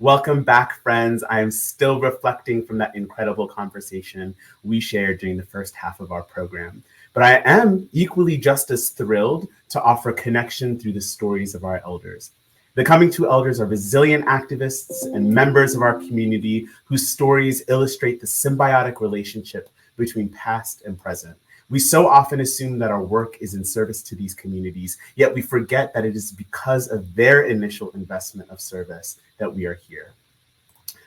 Welcome back, friends. I am still reflecting from that incredible conversation we shared during the first half of our program. But I am equally just as thrilled to offer connection through the stories of our elders. The Coming To Elders are resilient activists and members of our community whose stories illustrate the symbiotic relationship between past and present. We so often assume that our work is in service to these communities, yet we forget that it is because of their initial investment of service that we are here.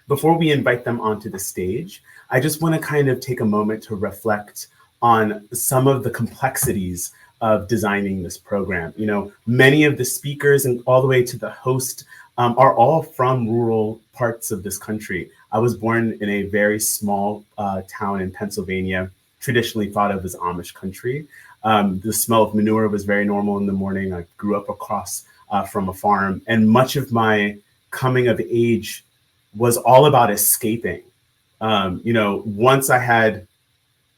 Before we invite them onto the stage, I just want to kind of take a moment to reflect on some of the complexities of designing this program. You know, many of the speakers and all the way to the host are all from rural parts of this country. I was born in a very small town in Pennsylvania, traditionally thought of as Amish country. The smell of manure was very normal in the morning. I grew up across from a farm, and much of my coming of age was all about escaping. Once I had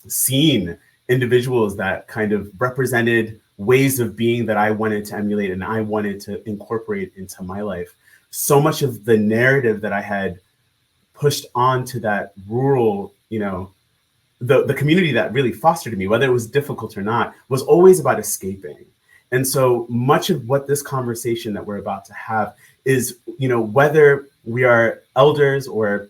seen individuals that kind of represented ways of being that I wanted to emulate and I wanted to incorporate into my life, so much of the narrative that I had pushed onto that rural, the community that really fostered me, whether it was difficult or not, was always about escaping. And so much of what this conversation that we're about to have is, whether we are elders or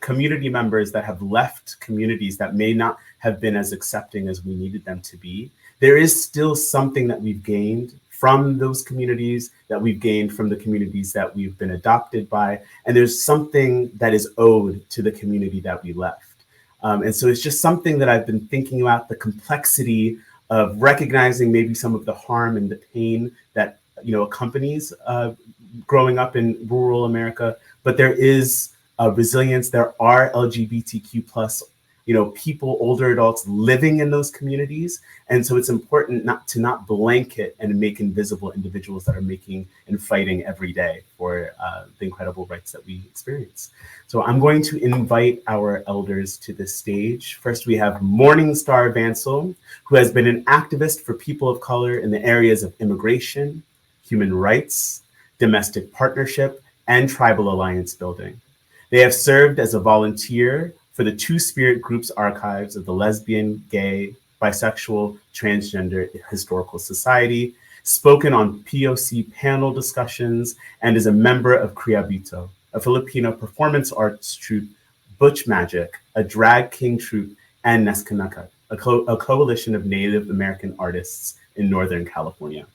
community members that have left communities that may not have been as accepting as we needed them to be, there is still something that we've gained from those communities, that we've gained from the communities that we've been adopted by. And there's something that is owed to the community that we left. And so it's just something that I've been thinking about, the complexity of recognizing maybe some of the harm and the pain that, accompanies growing up in rural America. But there is resilience. There are LGBTQ plus, people, older adults living in those communities. And so it's important not to blanket and make invisible individuals that are making and fighting every day for the incredible rights that we experience. So I'm going to invite our elders to the stage. First, we have Morningstar Vancil, who has been an activist for people of color in the areas of immigration, human rights, domestic partnership, and tribal alliance building. They have served as a volunteer for the Two Spirit Group's archives of the Lesbian, Gay, Bisexual, Transgender Historical Society, spoken on POC panel discussions, and is a member of Criabito, a Filipino performance arts troupe, Butch Magic, a drag king troupe, and Neskanaka, a coalition of Native American artists in Northern California.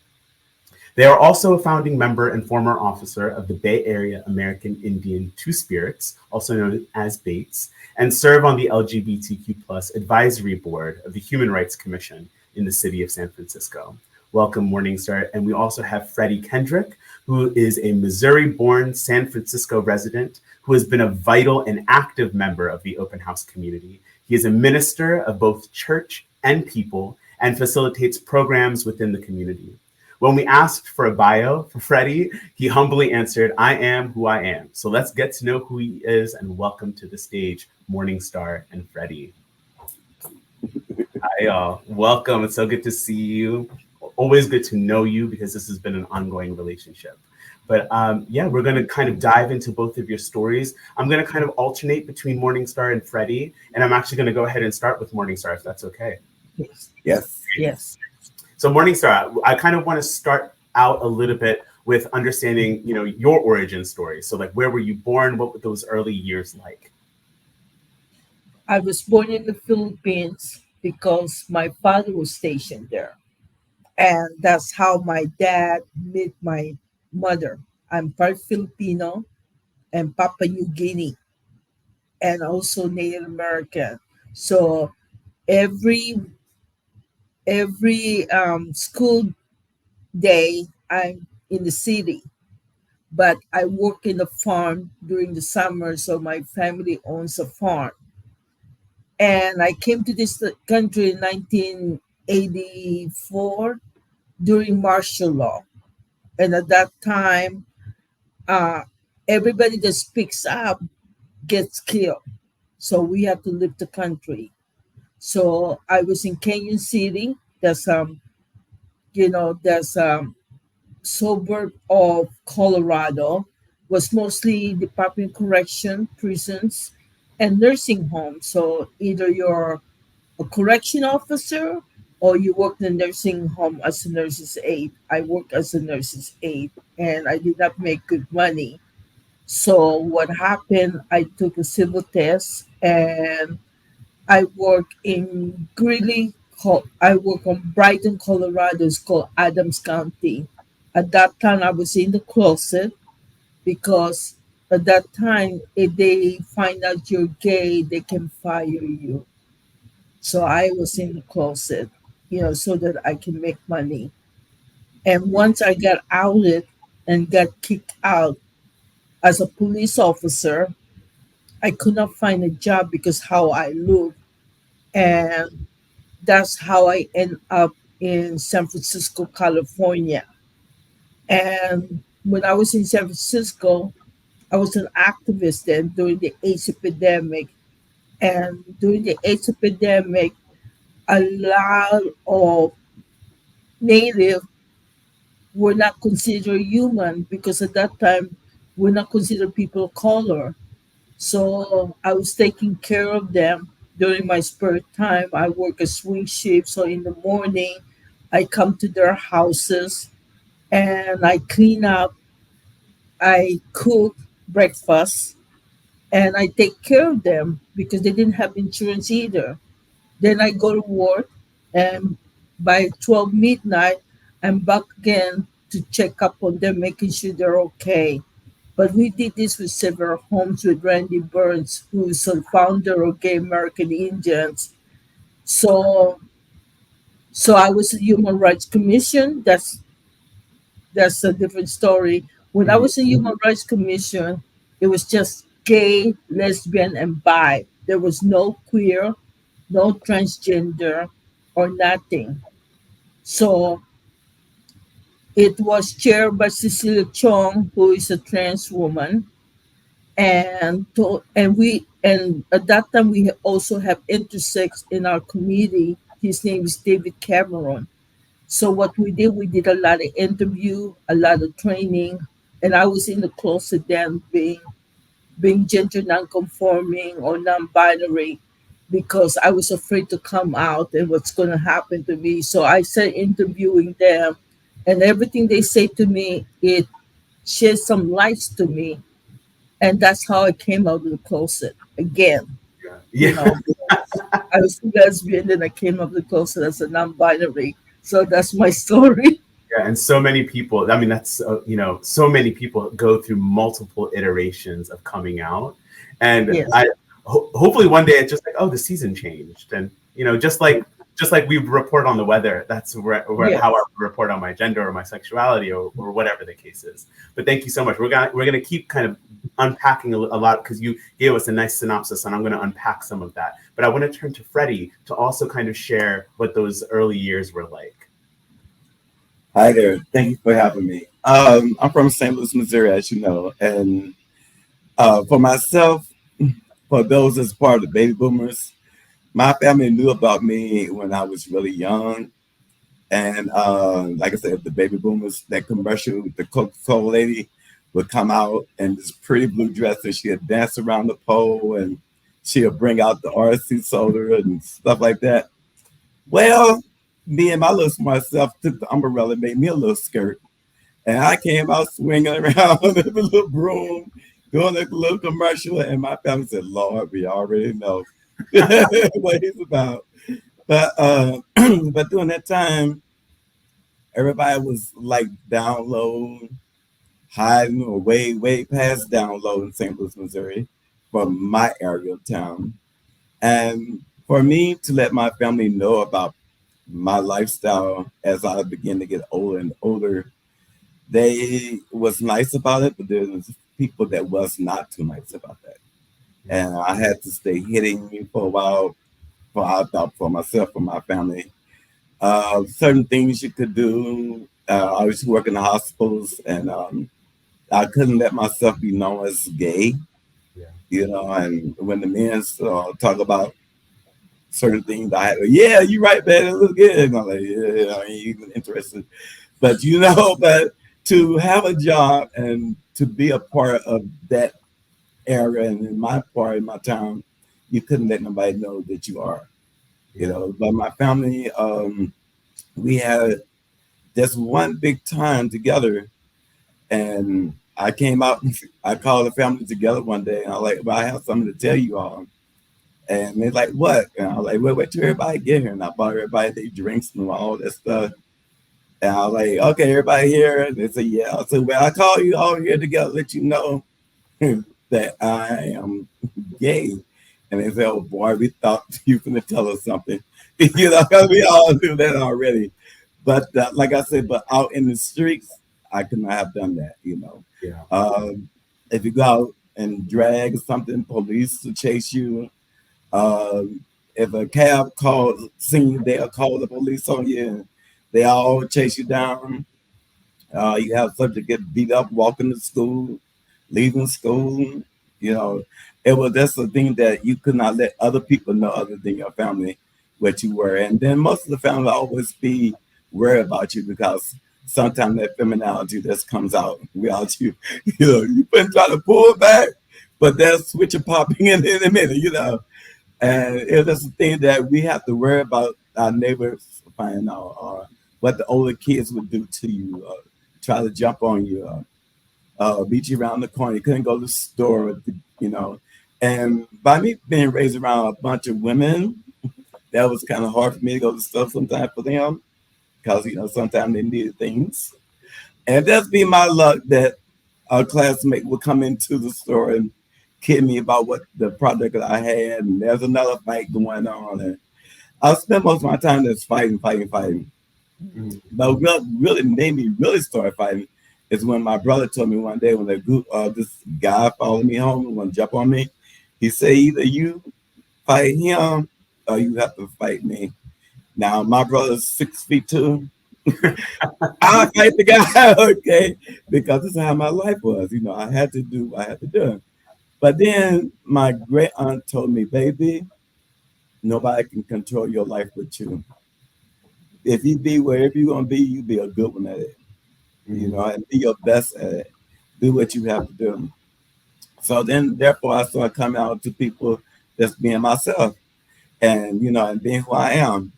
They are also a founding member and former officer of the Bay Area American Indian Two Spirits, also known as BATES, and serve on the LGBTQ+ advisory board of the Human Rights Commission in the city of San Francisco. Welcome, Morningstar. And we also have Freddie Kendrick, who is a Missouri-born San Francisco resident who has been a vital and active member of the Openhouse community. He is a minister of both church and people and facilitates programs within the community. When we asked for a bio for Freddie, he humbly answered, "I am who I am." So let's get to know who he is and welcome to the stage, Morningstar and Freddie. Hi, y'all. Welcome. It's so good to see you. Always good to know you because this has been an ongoing relationship. But we're going to kind of dive into both of your stories. I'm going to kind of alternate between Morningstar and Freddie, and I'm actually going to go ahead and start with Morningstar, if that's okay. Yes. So Morningstar, I kind of want to start out a little bit with understanding, your origin story. So like, where were you born? What were those early years like? I was born in the Philippines because my father was stationed there. And that's how my dad met my mother. I'm part Filipino and Papua New Guinea and also Native American. So every school day I'm in the city, but I work in the farm during the summer. So my family owns a farm. And I came to this country in 1984 during martial law. And at that time, uh, everybody that speaks up gets killed. So we have to leave the country. So I was in Canyon City. That's suburb of Colorado. was mostly Department of Correction, prisons, and nursing homes. So either you're a correction officer or you work in a nursing home as a nurse's aide. I worked as a nurse's aide and I did not make good money. So what happened, I took a civil test and I work in Greeley, I work on Brighton, Colorado. It's called Adams County. At that time, I was in the closet because at that time, if they find out you're gay, they can fire you. So I was in the closet, so that I can make money. And once I got outed and got kicked out as a police officer, I could not find a job because how I look. And that's how I end up in San Francisco, California. And when I was in San Francisco, I was an activist then during the AIDS epidemic. And during the AIDS epidemic, a lot of native were not considered human because at that time we're not considered people of color. So I was taking care of them during my spare time. I work a swing shift, so in the morning I come to their houses and I clean up, I cook breakfast, and I take care of them because they didn't have insurance either. Then I go to work, and by 12 midnight, I'm back again to check up on them, making sure they're okay. But we did this with several homes with Randy Burns, who's the founder of Gay American Indians. So, so I was a Human Rights Commission. That's a different story. When I Mhm. was in Human Rights Commission, it was just gay, lesbian, and bi. There was no queer, no transgender, or nothing. So it was chaired by Cecilia Chong, who is a trans woman, and at that time we also have intersex in our community. His name is David Cameron. So what we did a lot of interview, a lot of training, and I was in the closet then being gender nonconforming or non-binary because I was afraid to come out and what's going to happen to me. So I started interviewing them, and everything they say to me, it shed some lights to me, and that's how I came out of the closet again. You Yeah. know, I was a lesbian, and I came out of the closet as a non-binary. So that's my story. Yeah, and so many people, I mean, that's, so many people go through multiple iterations of coming out. And Yes, hopefully one day it's just like, oh, the season changed. And, just like we report on the weather, that's how I yes. report on my gender or my sexuality or whatever the case is. But thank you so much. We're gonna keep kind of unpacking a lot because you gave us a nice synopsis, and I'm going to unpack some of that. But I want to turn to Freddie to also kind of share what those early years were like. Hi there. Thank you for having me. I'm from St. Louis, Missouri, as you know. And for myself, for those as part of the baby boomers, my family knew about me when I was really young. And like I said, the baby boomers, that commercial with the Coca-Cola lady would come out in this pretty blue dress and she'd dance around the pole and she'll bring out the RC soda and stuff like that. Well, me and my little smart self took the umbrella and made me a little skirt. And I came out swinging around with a little broom, doing a little commercial. And my family said, Lord, we already know what he's about. But but during that time, everybody was like down low, hiding or way past down low in St. Louis, Missouri, from my area of town. And for me to let my family know about my lifestyle as I began to get older and older, they was nice about it, but there was people that was not too nice about that. And I had to stay hitting me for a while for myself, for my family. Certain things you could do. I used to work in the hospitals, and I couldn't let myself be known as gay, Yeah. And when the men talk about certain things, yeah, you're right, man, it looks good. And I'm like, yeah, I ain't even interested. But but to have a job and to be a part of that area, and in my part, in my town, you couldn't let nobody know that you are. You know, but my family, we had just one big time together, and I came out. I called the family together one day, and I was like, "Well, I have something to tell you all." And they're like, "What?" And I was like, "Wait till everybody get here." And I bought everybody their drinks and all that stuff. And I was like, "Okay, everybody here?" And they said, "Yeah." I said, "Well, I called you all here together to let you know that I am gay." And they said, "Oh boy, we thought you were going to tell us something." You know, because we all knew that already. But like I said, but out in the streets, I could not have done that, you know. Yeah. If you go out and drag or something, police will chase you. If a cab calls, seen you, they'll call the police on you. And they all chase you down. You have something to get beat up walking to school, leaving school. You know, that's the thing that you could not let other people know other than your family what you were. And then most of the family always be worried about you because sometimes that femininity just comes out without you. You know, you been trying to pull it back, but that's switch popping in a minute, you know. And it's the thing that we have to worry about our neighbors finding out, or what the older kids would do to you, try to jump on you, beat you around the corner. You couldn't go to the store, you know. And by me being raised around a bunch of women, that was kind of hard for me to go to stuff sometimes for them because, you know, sometimes they needed things. And that's been my luck that a classmate would come into the store and kid me about what the product that I had, and there's another fight going on. And I spent most of my time just fighting. Mm-hmm. But what really made me really start fighting is when my brother told me one day when this guy followed me home and wanted to jump on me. He said, either you fight him or you have to fight me. Now, my brother's 6'2". I'll fight the guy, okay? Because this is how my life was. You know, I had to do what I had to do. But then my great aunt told me, baby, nobody can control your life but you. If you be wherever you're going to be, you be a good one at it. Mm-hmm. You know, and be your best at it. Do what you have to do. So then, therefore, I started coming out to people just being myself and, you know, and being who I am.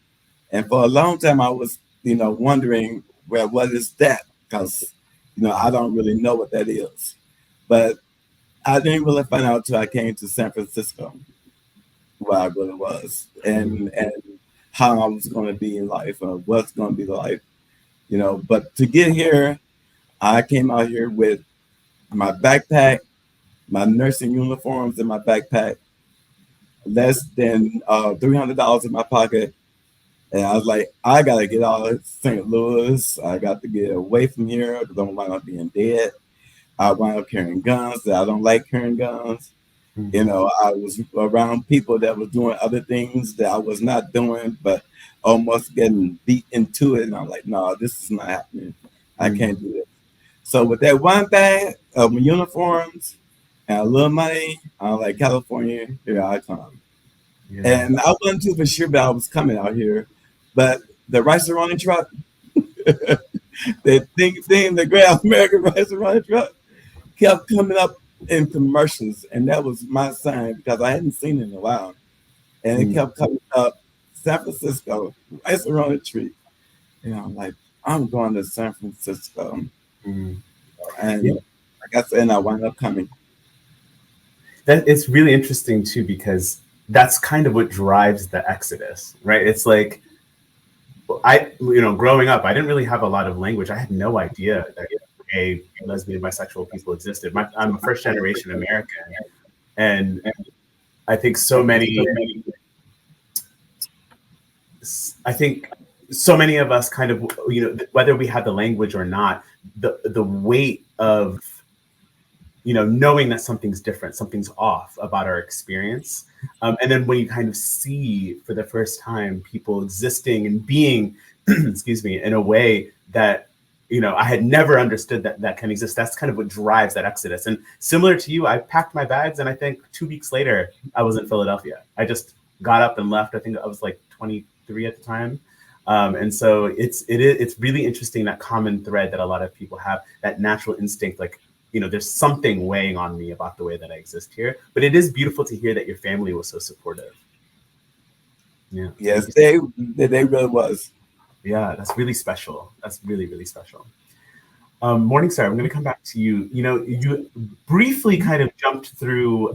And for a long time, I was, you know, wondering, well, what is that? Because, you know, I don't really know what that is. But I didn't really find out until I came to San Francisco, where I really was, and how I was going to be in life, or what's going to be the life, you know. But to get here, I came out here with my backpack, my nursing uniforms in my backpack, less than $300 in my pocket. And I was like, I got to get out of St. Louis. I got to get away from here because I'm wind up being dead. I wound up carrying guns that I don't like carrying guns. Mm-hmm. You know, I was around people that was doing other things that I was not doing, but almost getting beat into it. And I'm like, no, this is not happening. I can't do this. So with that one bag of uniforms and a little money, I'm like, California, here I come. Yeah. And I wasn't too for sure that I was coming out here, but the rice-a-roni truck, the thing, the Great American rice-a-roni truck, kept coming up in commercials, and that was my sign because I hadn't seen it in a while. And it kept coming up, San Francisco, right around the tree. And I'm like, I'm going to San Francisco. And like I said, I wound up coming. That it's really interesting too, because that's kind of what drives the exodus, right? It's like, growing up, I didn't really have a lot of language. I had no idea that gay, lesbian, bisexual people existed. I'm a first generation American, and I think so many of us kind of, you know, whether we had the language or not, the weight of, you know, knowing that something's different, something's off about our experience. And then when you kind of see for the first time people existing and being, excuse me, in a way that, you know, I had never understood that can exist. That's kind of what drives that exodus. And similar to you, I packed my bags, and I think 2 weeks later, I was in Philadelphia. I just got up and left. I think I was like 23 at the time. And so it's really interesting, that common thread that a lot of people have, that natural instinct, like, there's something weighing on me about the way that I exist here. But it is beautiful to hear that your family was so supportive. Yeah. Yes, they really was. Yeah, that's really special. That's really, really special. Morningstar, I'm going to come back to you. You briefly kind of jumped through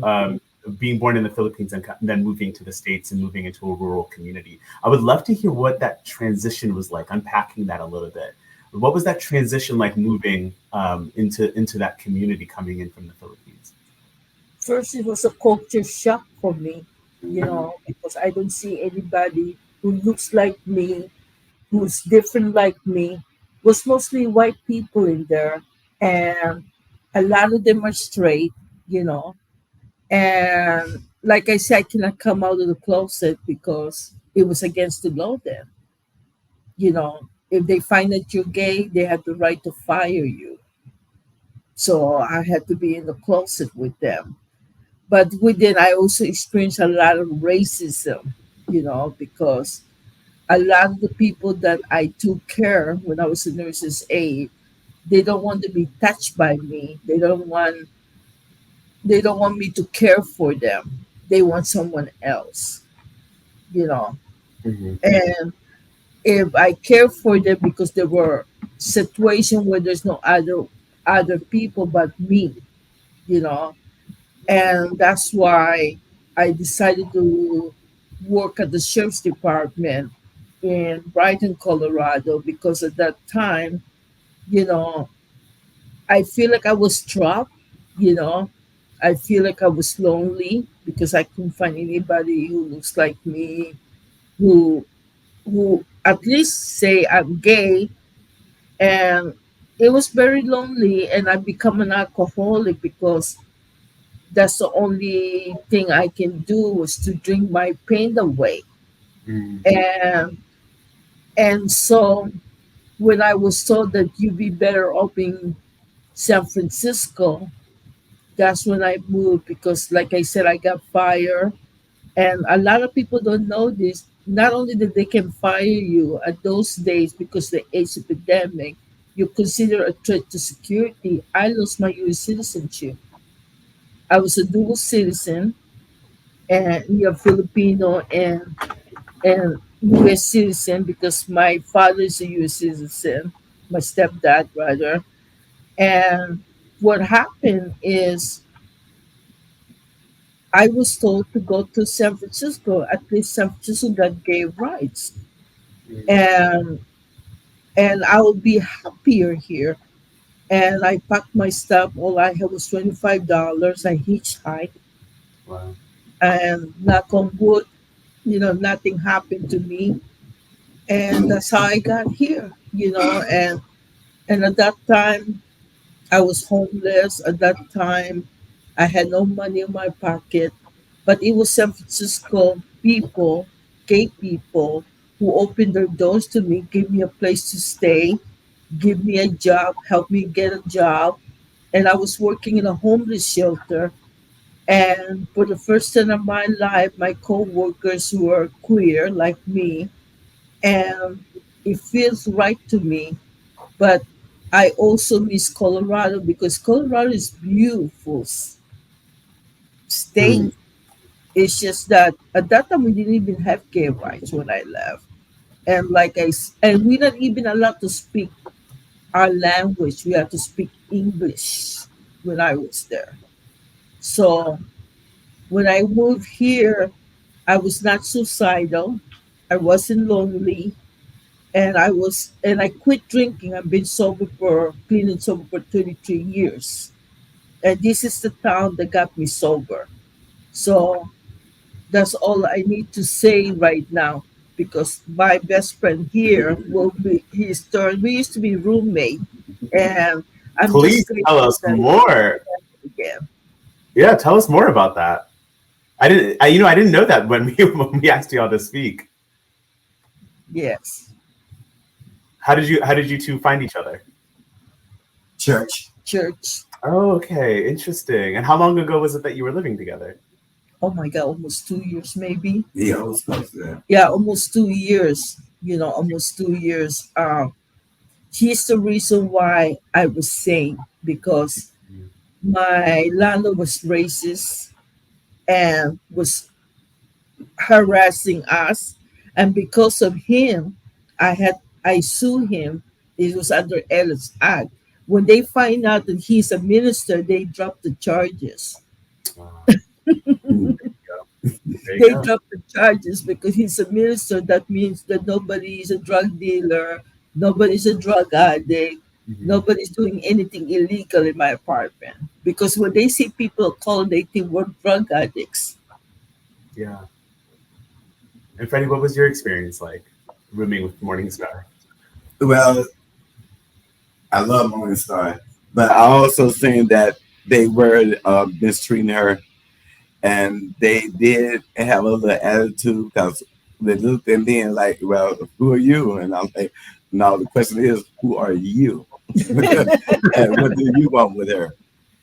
being born in the Philippines and then moving to the States and moving into a rural community. I would love to hear what that transition was like, unpacking that a little bit. What was that transition like, moving into that community coming in from the Philippines? First, it was a culture shock for me, because I don't see anybody who looks like me, who's different like me. It was mostly white people in there, and a lot of them are straight, you know. And like I said, I cannot come out of the closet because it was against the law then. If they find that you're gay, they have the right to fire you. So I had to be in the closet with them. But within, I also experienced a lot of racism, because a lot of the people that I took care when I was a nurse's aide, they don't want to be touched by me. They don't want me to care for them. They want someone else, you know. Mm-hmm. And if I care for them because there were situations where there's no other people but me, you know. And that's why I decided to work at the sheriff's department in Brighton, Colorado, because at that time, you know, I feel like I was trapped, you know. I feel like I was lonely because I couldn't find anybody who looks like me, who at least say I'm gay. And it was very lonely, and I become an alcoholic because that's the only thing I can do was to drink my pain away. Mm-hmm. And so when I was told that you'd be better off in San Francisco, that's when I moved because, like I said, I got fired. And a lot of people don't know this. Not only that they can fire you at those days because the AIDS epidemic, you consider a threat to security. I lost my U.S. citizenship. I was a dual citizen, and you're Filipino and U.S. citizen because my father is a U.S. citizen, my stepdad rather. And what happened is I was told to go to San Francisco. At least San Francisco got gay rights, and I will be happier here. And I packed my stuff. All I had was $25. I hitchhiked, Wow. and knock on wood, nothing happened to me. And that's how I got here. And at that time, I was homeless. At that time, I had no money in my pocket. But it was San Francisco people, gay people, who opened their doors to me, gave me a place to stay, give me a job, help me get a job. And I was working in a homeless shelter. And for the first time in my life, my coworkers were queer like me. And it feels right to me. But I also miss Colorado because Colorado is beautiful Mm. state. It's just that at that time we didn't even have gay rights when I left, and and we're not even allowed to speak our language. We had to speak English when I was there. So when I moved here, I was not suicidal. I wasn't lonely, and I quit drinking. I've been clean and sober for 33 years, and this is the town that got me sober. So that's all I need to say right now because my best friend here will be his turn. We used to be roommate, and I'm just Please tell grateful us that more. again. Yeah, tell us more about that. I didn't know that when we when we asked you all to speak. Yes, How did you two find each other? Church. church. Oh, okay, interesting. And how long ago was it that you were living together? Oh my God, almost 2 years maybe. Yeah, I was close to that. Yeah, almost 2 years. almost 2 years. He's the reason why I was sane, because my landlord was racist and was harassing us, and because of him, I sued him. It was under Ellis Act. When they find out that he's a minister, they drop the charges. Wow. There you They go. drop the charges because he's a minister. That means that nobody is a drug dealer, nobody's a drug addict, Mhm. nobody's doing anything illegal in my apartment. Because when they see people call, they think we're drug addicts. Yeah. And Freddie, what was your experience like rooming with Morningstar? Well, I love Morningstar, but I also seen that they were mistreating her, and they did have a little attitude because they looked at me and like, well, who are you? And I'm like, no, the question is, who are you? And what do you want with her?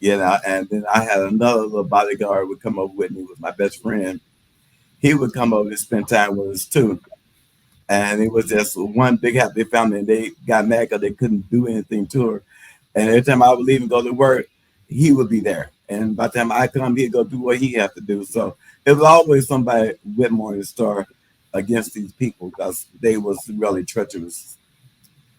And then I had another little bodyguard would come over with me, was my best friend. He would come over to spend time with us too. And it was just one big happy family. And they got mad because they couldn't do anything to her. And every time I would leave and go to work, he would be there. And by the time I come, he'd go do what he had to do. So it was always somebody with Morningstar against these people because they was really treacherous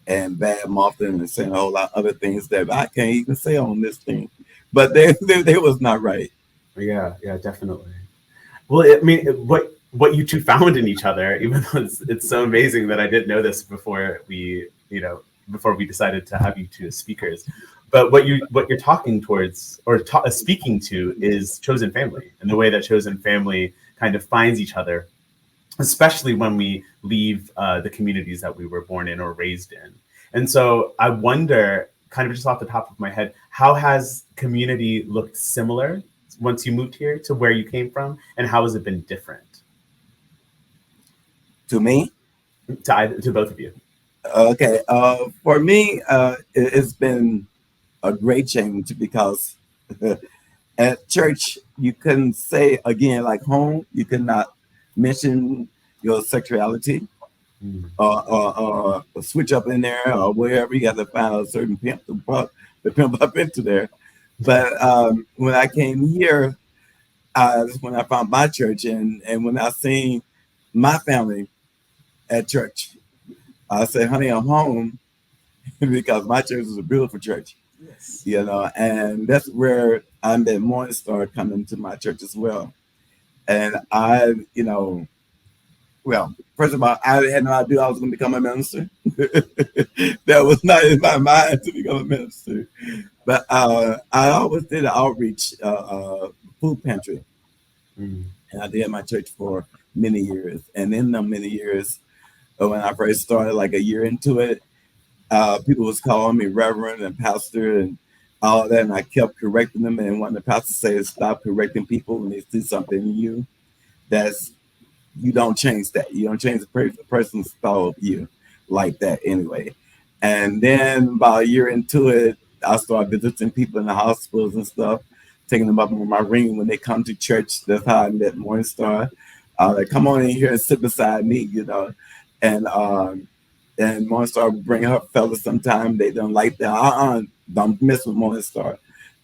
and bad mouthing and saying a whole lot of other things that I can't even say on this thing. But they was not right. Yeah, yeah, definitely. Well, I mean, what you two found in each other, even though it's so amazing that I didn't know this before we decided to have you two as speakers. But what you're talking towards or speaking to is chosen family, and the way that chosen family kind of finds each other, especially when we leave the communities that we were born in or raised in. And so I wonder, kind of just off the top of my head, how has community looked similar once you moved here to where you came from, and how has it been different To me, to both of you? okay. For me, it's been a great change because at church you couldn't say again like home. You could not mention your sexuality Mm. or switch up in there or wherever. You have to find a certain pimp to pimp up into there. But when I came here, that's when I found my church, and when I seen my family at church, I said, "Honey, I'm home," because my church is a beautiful church, Yes. and that's where I met Morningstar coming to my church as well. And well, first of all, I had no idea I was going to become a minister. That was not in my mind to become a minister. But I always did an outreach food pantry, Mm. and I did at my church for many years. And in them many years, when I first started, like a year into it, people was calling me reverend and pastor and all that, and I kept correcting them. And one of the pastors said, "Stop correcting people when they see something in you. That's you don't change that. You don't change the person's thought of you like that anyway." And then about a year into it, I started visiting people in the hospitals and stuff, taking them up on my ring when they come to church. That's how I met Morningstar. Like, come on in here and sit beside me, and Morningstar would bring her fellas sometime. They don't like that. Don't mess with Morningstar,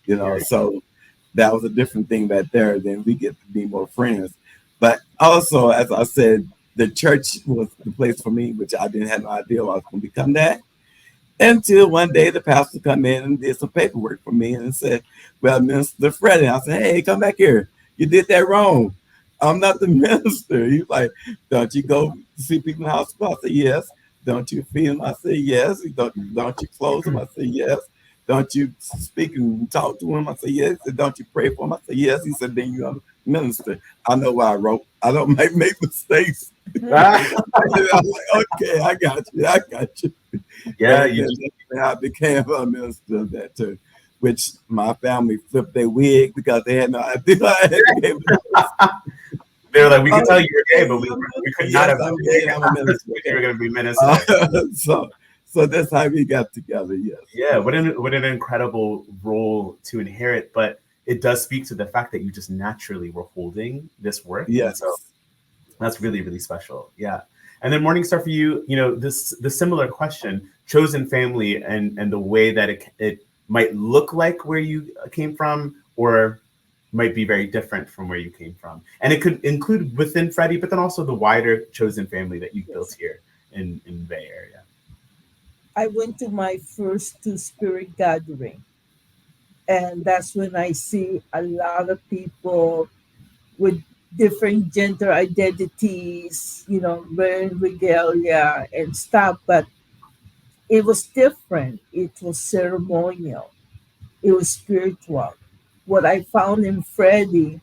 Yeah. So that was a different thing back there. Then we get to be more friends. But also, as I said, the church was the place for me, which I didn't have no idea I was going to become that. Until one day the pastor come in and did some paperwork for me and said, "Well, Minister Freddie," I said, "Hey, come back here. You did that wrong. I'm not the minister." He's like, "Don't you go see people in the hospital?" I said, "Yes." "Don't you feed them?" I said, "Yes." Don't you close them?" I said, "Yes." "Don't you speak and talk to them?" I said, "Yes." He said, "Don't you pray for them?" I said, "Yes." He said, "Then you're a minister." I know why I wrote. I don't make mistakes. Ah, I'm like, okay, I got you. I got you. yeah, And then I became a minister of that church, which my family flipped their wig because they had no idea I had became a minister. they were like, we Oh, could tell you you're gay, but we could not yes, have I'm known gay. I'm a minister. you were Okay. going to be minister. So, so that's how we got together. Yes. Yeah, what an incredible role to inherit, but it does speak to the fact that you just naturally were holding this work, and so Yes. that's really, really special. Yeah. And then Morningstar, for you, the similar question, chosen family and the way that it might look like where you came from, or might be very different from where you came from. And it could include within Freddie, but then also the wider chosen family that you've built here in the Bay Area. I went to my first Two-Spirit gathering, and that's when I see a lot of people with different gender identities, wearing regalia and stuff, but it was different. It was ceremonial. It was spiritual. What I found in Freddie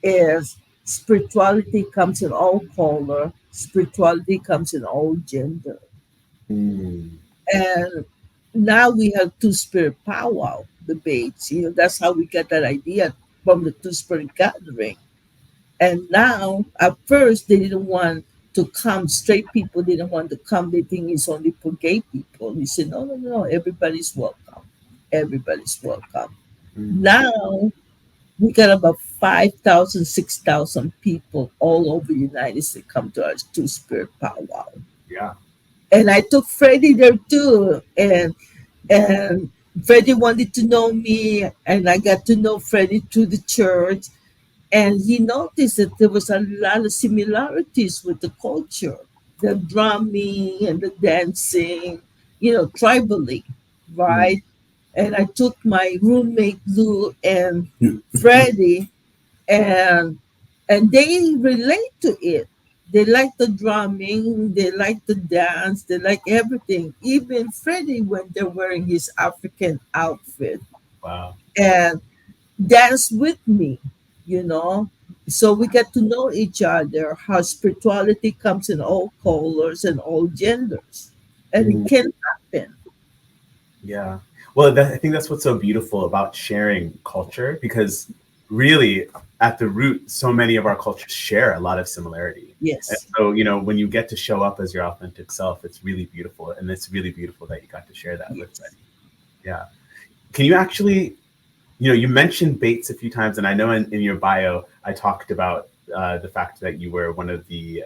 is spirituality comes in all color, spirituality comes in all gender. Mm. And now we have Two-Spirit powwow debates. That's how we got that idea from the Two-Spirit gathering. And now, at first, they didn't want to come. Straight people didn't want to come. They think it's only for gay people. We said, no, no, no, everybody's welcome. Everybody's welcome. Mm. Now, we got about 5,000, 6,000 people all over the United States come to our Two-Spirit powwow. Yeah. And I took Freddie there too. And Freddie wanted to know me, and I got to know Freddie through the church. And he noticed that there was a lot of similarities with the culture, the drumming and the dancing, tribally, right? And I took my roommate Lou and Freddie, and they relate to it. They like the drumming, they like the dance, they like everything. Even Freddie, when they're wearing his African outfit, Wow. and dance with me, So we get to know each other, how spirituality comes in all colors and all genders. And it can happen. Yeah. Well, I think that's what's so beautiful about sharing culture, because really at the root, so many of our cultures share a lot of similarity. Yes. And so, when you get to show up as your authentic self, it's really beautiful. And it's really beautiful that you got to share that with Freddie. Yeah. Can you actually, you mentioned Bates a few times, and I know in your bio, I talked about the fact that you were one of the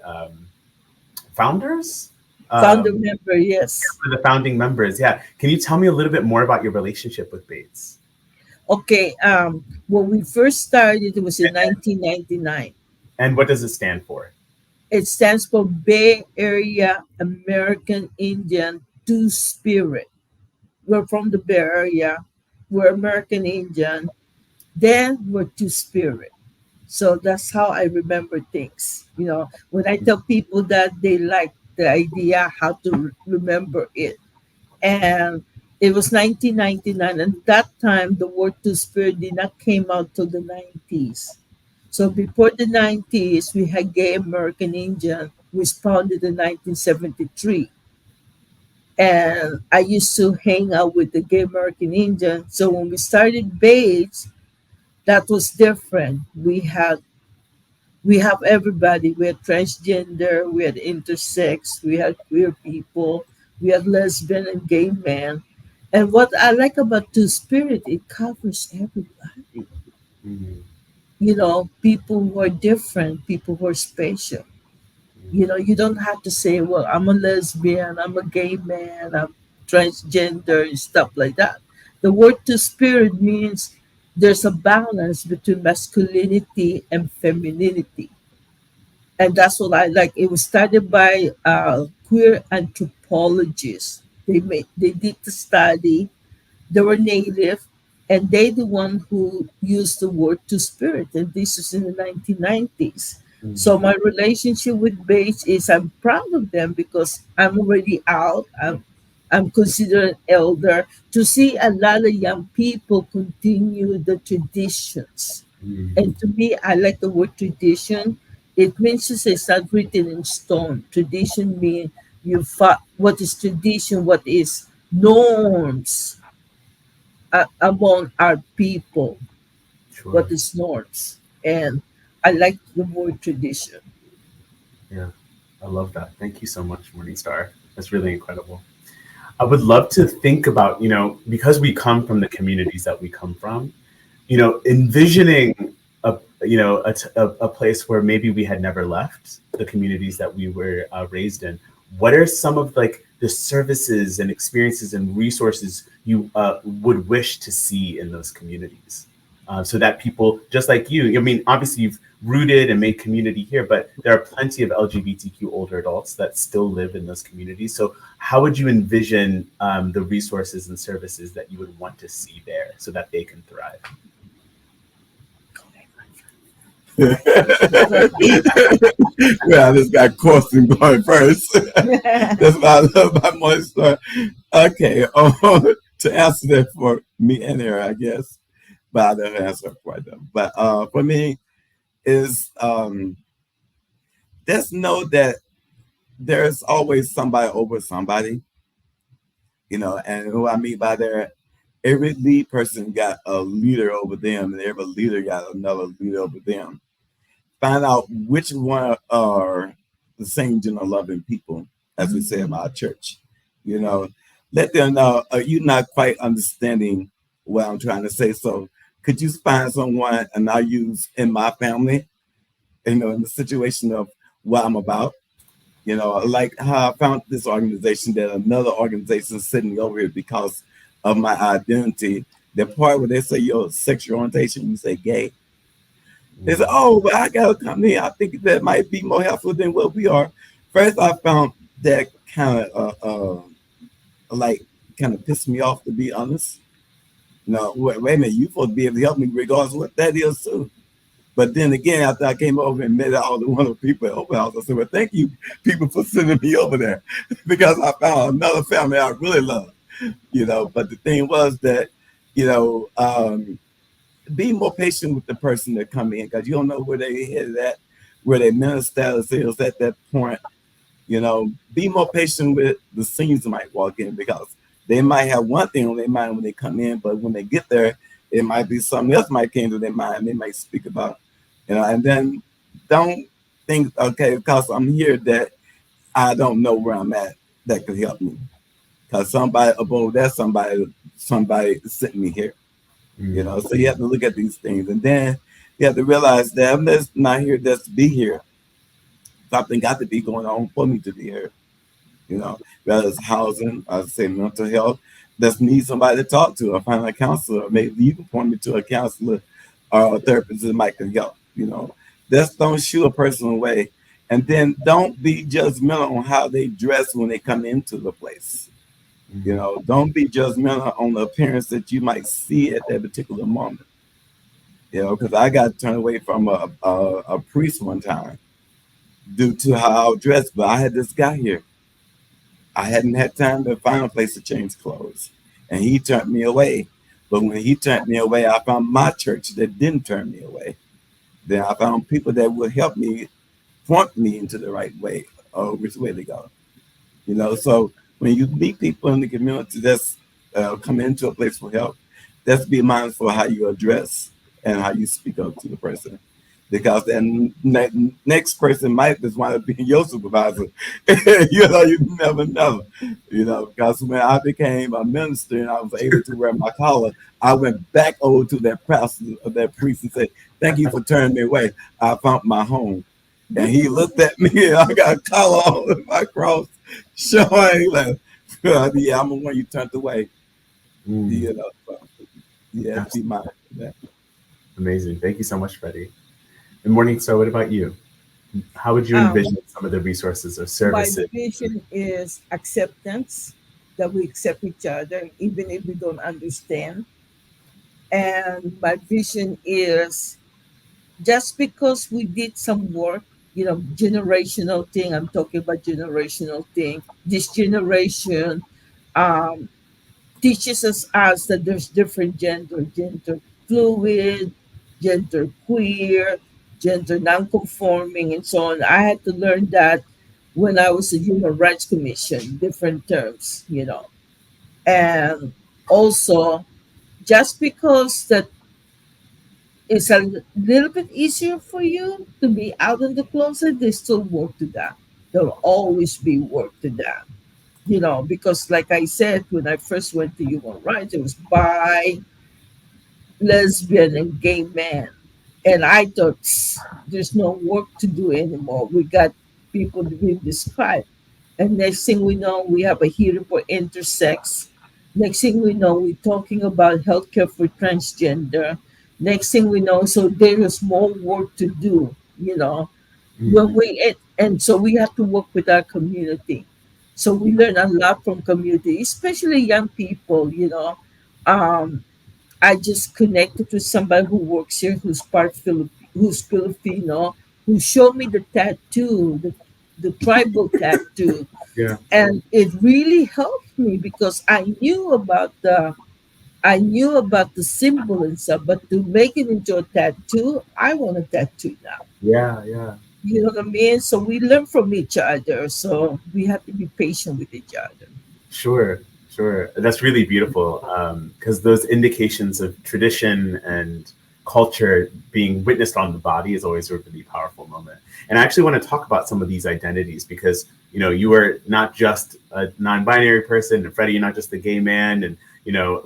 founders? Founder member, yes. The founding members, yeah. Can you tell me a little bit more about your relationship with Bates? Okay, when we first started, it was in 1999. And what does it stand for? It stands for Bay Area American Indian Two-Spirit. We're from the Bay Area. We're American Indian. Then we're Two-Spirit. So that's how I remember things. When I tell people that, they like the idea how to remember it. And it was 1999, and that time the word Two-Spirit did not came out till the 90s. So before the 90s, we had Gay American Indian, which founded in 1973. And I used to hang out with the Gay American Indian. So when we started Bates, that was different. We have everybody. We had transgender, we had intersex, we had queer people, we had lesbian and gay men. And what I like about Two-Spirit, it covers everybody. People who are different, people who are special. You don't have to say, well, I'm a lesbian, I'm a gay man, I'm transgender, and stuff like that. The word Two-Spirit means there's a balance between masculinity and femininity. And that's what I like. It was started by queer anthropologists. They did the study. They were native, and they the one who used the word Two-Spirit. And this is in the 1990s. So my relationship with Bates is I'm proud of them because I'm already out. I'm considered an elder. To see a lot of young people continue the traditions. And to me, I like the word tradition. It means to say it's not written in stone. Tradition means what is tradition, what is norms among our people, what is norms. And I like the word tradition. Yeah, I love that. Thank you so much, Morningstar. That's really incredible. I would love to think about, because we come from the communities that we come from, envisioning a place where maybe we had never left the communities that we were raised in, what are some of like the services and experiences and resources you would wish to see in those communities, so that people just like you, I mean, obviously you've rooted and made community here, but there are plenty of LGBTQ older adults that still live in those communities. So how would you envision the resources and services that you would want to see there so that they can thrive? Well, I just got Corazón going first. That's what I love about Morningstar. Okay, to answer that for me and her, I guess, but I don't answer it for them. But for me, is just know that there's always somebody over somebody, and who I mean by that, every lead person got a leader over them, and every leader got another leader over them. Find out which one are the same gender loving people, as we say in our church. Let them know you're not quite understanding what I'm trying to say. So could you find someone, and I use in my family, in the situation of what I'm about, like how I found this organization, that another organization is sitting over here because of my identity. The part where they say your sexual orientation, you say gay. They said, oh, but I got a company. I think that might be more helpful than what we are. First, I found that kind of pissed me off, to be honest. No, wait a minute, you supposed to be able to help me regardless of what that is too. But then again, after I came over and met all the wonderful people at Openhouse, I said, well, thank you, people, for sending me over there, because I found another family I really love. But the thing was that, be more patient with the person that come in, because you don't know where they headed at, where their mental status is at that point. Be more patient with the seniors that might walk in, because they might have one thing on their mind when they come in, but when they get there, it might be something else might came to their mind. They might speak about, and then don't think, okay, because I'm here, that I don't know where I'm at that could help me, because somebody above that, somebody sent me here. So you have to look at these things, and then you have to realize that I'm just not here just to be here. Something got to be going on for me to be here. Whether it's housing, I say mental health, just need somebody to talk to, or find a counselor. Maybe you can point me to a counselor or a therapist that might can help. Just don't shoo a person away, and then don't be judgmental on how they dress when they come into the place. Don't be judgmental on the appearance that you might see at that particular moment. Because I got turned away from a priest one time due to how I was dressed, but I had this guy here. I hadn't had time to find a place to change clothes, and he turned me away. But when he turned me away, I found my church that didn't turn me away. Then I found people that would help me, point me into the right way, or which way to go. So when you meet people in the community that's coming into a place for help, let's be mindful of how you address and how you speak up to the person, because then next person might just want to be your supervisor. You never know. Because when I became a minister and I was able to wear my collar, I went back over to that pastor or that priest and said, "Thank you for turning me away. I found my home." And he looked at me, and I got a collar on my cross, showing like, yeah, I'm the one you turned away. So, yeah, keep mind that. Amazing. Thank you so much, Freddie. And Morningstar, what about you? How would you envision some of the resources or services? My vision is acceptance, that we accept each other, even if we don't understand. And my vision is, just because we did some work, generational thing, I'm talking about generational thing. This generation um, teaches us that there's different gender fluid, gender queer, gender non-conforming, and so on. I had to learn that when I was a Human Rights Commission, different terms, and also just because that it's a little bit easier for you to be out in the closet, there's still work to that. There'll always be work to that. Because like I said, when I first went to human rights, it was bi, lesbian, and gay men. And I thought, there's no work to do anymore. We got people doing this crime. And next thing we know, we have a hearing for intersex. Next thing we know, we're talking about healthcare for transgender. Next thing we know, so there is more work to do, when Mhm. and so we have to work with our community. So we learn a lot from community, especially young people. Um, I just connected to somebody who works here, who's who's Filipino, who showed me the tattoo, the tribal tattoo, Yeah. and it really helped me because I knew about the symbol and stuff, but to make it into a tattoo, I want a tattoo now. Yeah. Yeah. You know what I mean? So we learn from each other. So we have to be patient with each other. Sure, sure. That's really beautiful because those indications of tradition and culture being witnessed on the body is always a really powerful moment. And I actually want to talk about some of these identities because you are not just a non-binary person, and Freddie, you're not just a gay man, and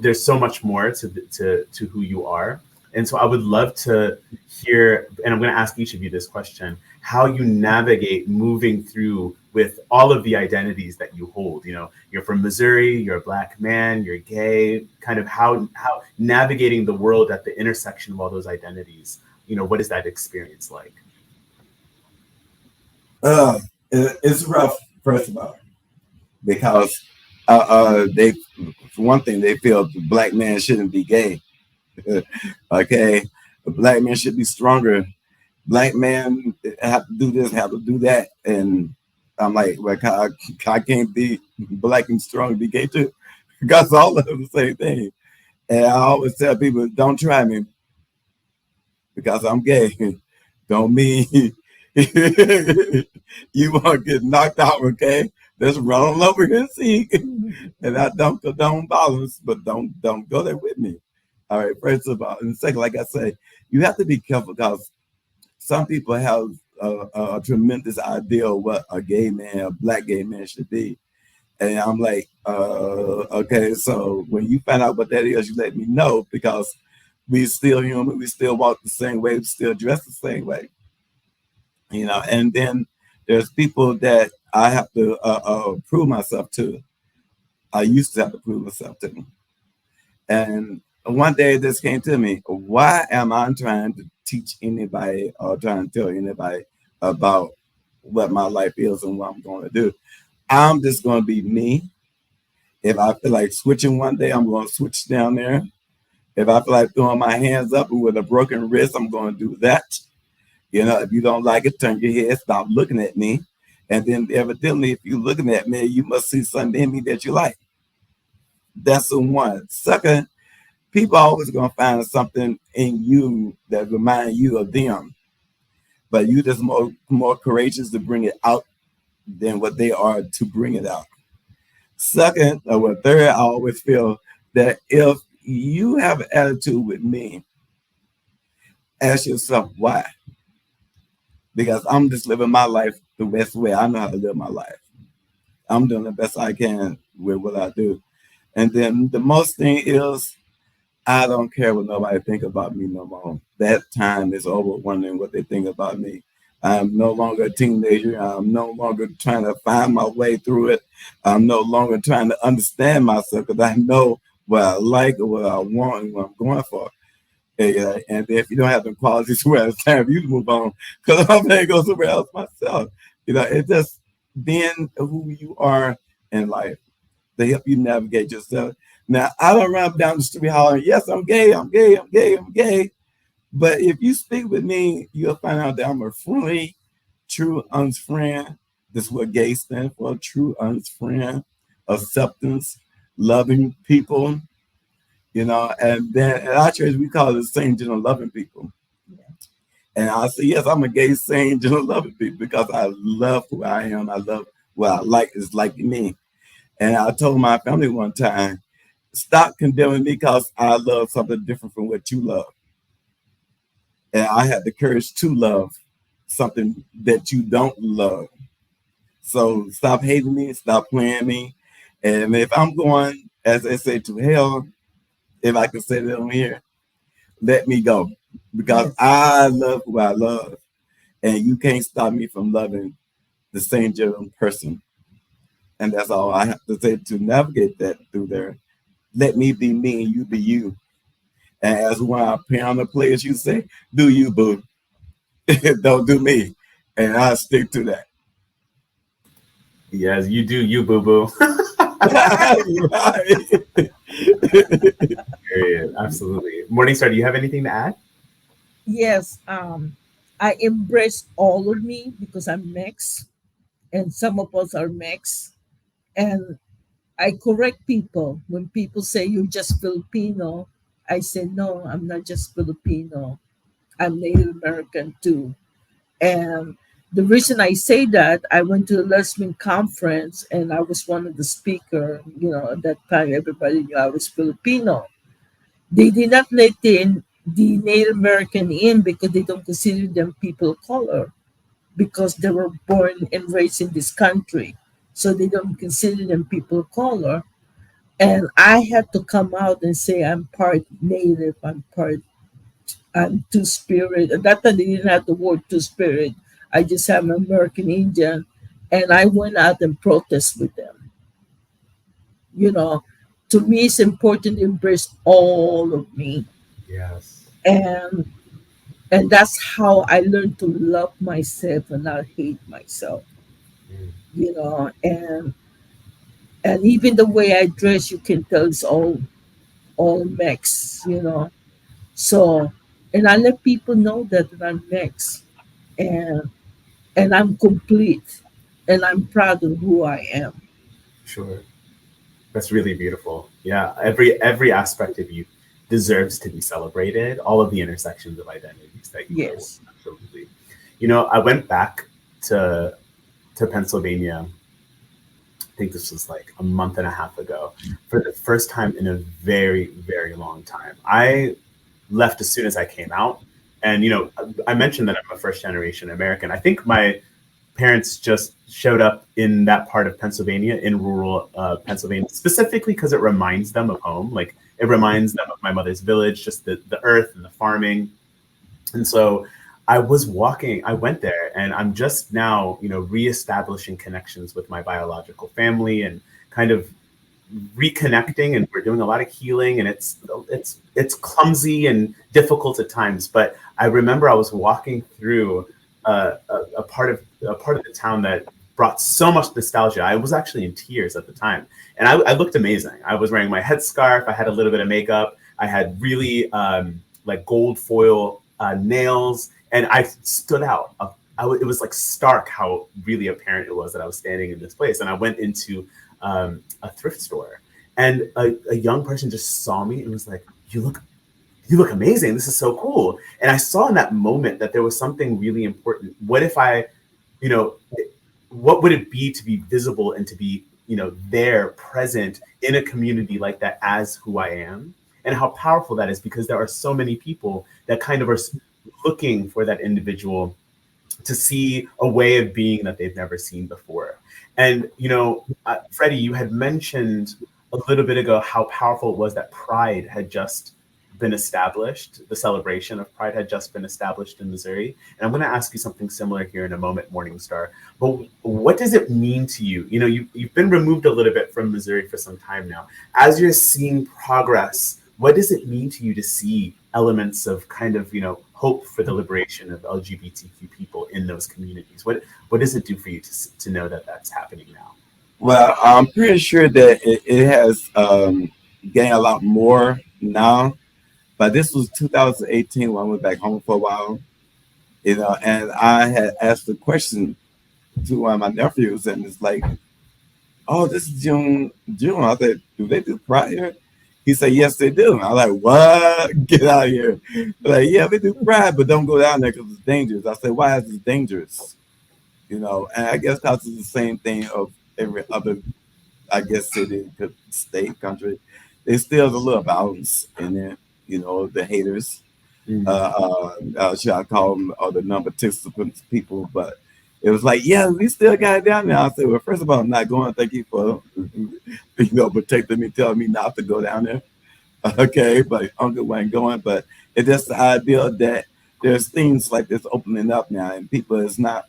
there's so much more to who you are. And so I would love to hear, and I'm going to ask each of you this question: how you navigate moving through with all of the identities that you hold. You're from Missouri, you're a Black man, you're gay, kind of how navigating the world at the intersection of all those identities, what is that experience like? Uh, it's rough, first of all, because they, for one thing, they feel the Black man shouldn't be gay. Okay, the Black man should be stronger. Black man have to do this, have to do that, and I'm like, well, I can't be Black and strong and be gay too, because all of them the same thing. And I always tell people, don't try me because I'm gay. Don't mean you want to get knocked out, okay? Let's run on over here and see. And I don't condone violence, but don't go there with me. All right, first of all. And second, like I say, you have to be careful because some people have a tremendous idea of what a gay man, a Black gay man should be. And I'm like, okay, so when you find out what that is, you let me know because we still human, we still walk the same way, we still dress the same way, And then there's people that I have to prove myself to. I used to have to prove myself to. And one day this came to me: why am I trying to teach anybody or trying to tell anybody about what my life is and what I'm going to do? I'm just going to be me. If I feel like switching one day, I'm going to switch down there. If I feel like throwing my hands up with a broken wrist, I'm going to do that. If you don't like it, turn your head, stop looking at me. And then evidently, if you're looking at me, you must see something in me that you like. That's the one. Second, people are always going to find something in you that remind you of them. But you just more courageous to bring it out than what they are to bring it out. Second, or third, I always feel that if you have an attitude with me, ask yourself why. Because I'm just living my life the best way I know how to live my life. I'm doing the best I can with what I do. And then the most thing is, I don't care what nobody think about me no more. That time is over wondering what they think about me. I'm no longer a teenager. I'm no longer trying to find my way through it. I'm no longer trying to understand myself because I know what I like or what I want and what I'm going for. And if you don't have the qualities, well, it's time for you to move on because I'm going to go somewhere else myself. It's just being who you are in life. They help you navigate yourself. Now, I don't run down the street hollering, yes, I'm gay, I'm gay, I'm gay, I'm gay. But if you speak with me, you'll find out that I'm a friendly, true, honest friend. This is what gay stands for: true, honest friend, acceptance, loving people. And then at our church, we call it sane, gentle, loving people. And I say, yes, I'm a gay, sane, gentle, loving people because I love who I am. I love what I like is like me. And I told my family one time, stop condemning me because I love something different from what you love. And I had the courage to love something that you don't love. So stop hating me, stop playing me. And if I'm going, as they say, to hell, if I can say that on here, let me go. because I love who I love, and you can't stop me from loving the same general person. And that's all I have to say to navigate that through there. Let me be me and you be you. And as one of our piano players you say, do you, boo. Don't do me. And I stick to that. Yes, you do, you boo boo. Right. Period. Absolutely. Morningstar, do you have anything to add? Yes, I embrace all of me because I'm mixed, and some of us are mixed. And I correct people when people say you're just Filipino. I say no, I'm not just Filipino. I'm Native American too. And the reason I say that, I went to a lesbian conference and I was one of the speaker. At that time everybody knew I was Filipino. They did not let the Native American in because they don't consider them people of color because they were born and raised in this country. So they don't consider them people of color. And I had to come out and say I'm part Native, I'm Two Spirit. At that time they didn't have the word Two Spirit. I just have an American Indian, and I went out and protest with them. You know, to me it's important to embrace all of me, Yes. and and that's how I learned to love myself and not hate myself. Mm. And even the way I dress, you can tell it's all mixed. So, and I let people know that I'm mixed, and and I'm complete, and I'm proud of who I am. Sure. That's really beautiful. Yeah. Every aspect of you deserves to be celebrated. All of the intersections of identities that you are. Yes. Absolutely. I went back to Pennsylvania. I think this was like a month and a half ago for the first time in a very, very long time. I left as soon as I came out. And, I mentioned that I'm a first generation American. I think my parents just showed up in that part of Pennsylvania, in rural Pennsylvania, specifically because it reminds them of home. Like it reminds them of my mother's village, just the earth and the farming. And so I went there and I'm just now, reestablishing connections with my biological family and kind of reconnecting, and we're doing a lot of healing, and it's clumsy and difficult at times. But I remember I was walking through a part of the town that brought so much nostalgia. I was actually in tears at the time, and I looked amazing. I was wearing my headscarf. I had a little bit of makeup. I had really like gold foil nails, and I stood out. It was like stark how really apparent it was that I was standing in this place. And I went into a thrift store, and a young person just saw me and was like, you look amazing. This is so cool. And I saw in that moment that there was something really important. What if you know, what would it be to be visible and to be, there present in a community like that as who I am? And how powerful that is, because there are so many people that kind of are looking for that individual to see a way of being that they've never seen before. And, Freddie, you had mentioned a little bit ago how powerful it was that Pride had just been established. The celebration of Pride had just been established in Missouri. And I'm going to ask you something similar here in a moment, Morningstar. But what does it mean to you? You've been removed a little bit from Missouri for some time now. As you're seeing progress, what does it mean to you to see elements of kind of, hope for the liberation of LGBTQ people in those communities? What does it do for you to know that that's happening now? Well, I'm pretty sure that it has gained a lot more now. But this was 2018 when I went back home for a while, and I had asked a question to one of my nephews, and it's like, oh, this is June. I said, do they do Pride here? He said, yes, they do. And I was like, what? Get out of here. They're like, yeah, we do Pride, but don't go down there because it's dangerous. I said, why is it dangerous? And I guess because it's the same thing of every other, I guess, city, state, country. There's still a little balance in it, the haters. Should I call them the non-participants people? But it was like, yeah, we still got it down there. I said, well, first of all, I'm not going. Thank you for, protecting me, telling me not to go down there. Okay, but Uncle wasn't going. But it's just the idea that there's things like this opening up now, and people is not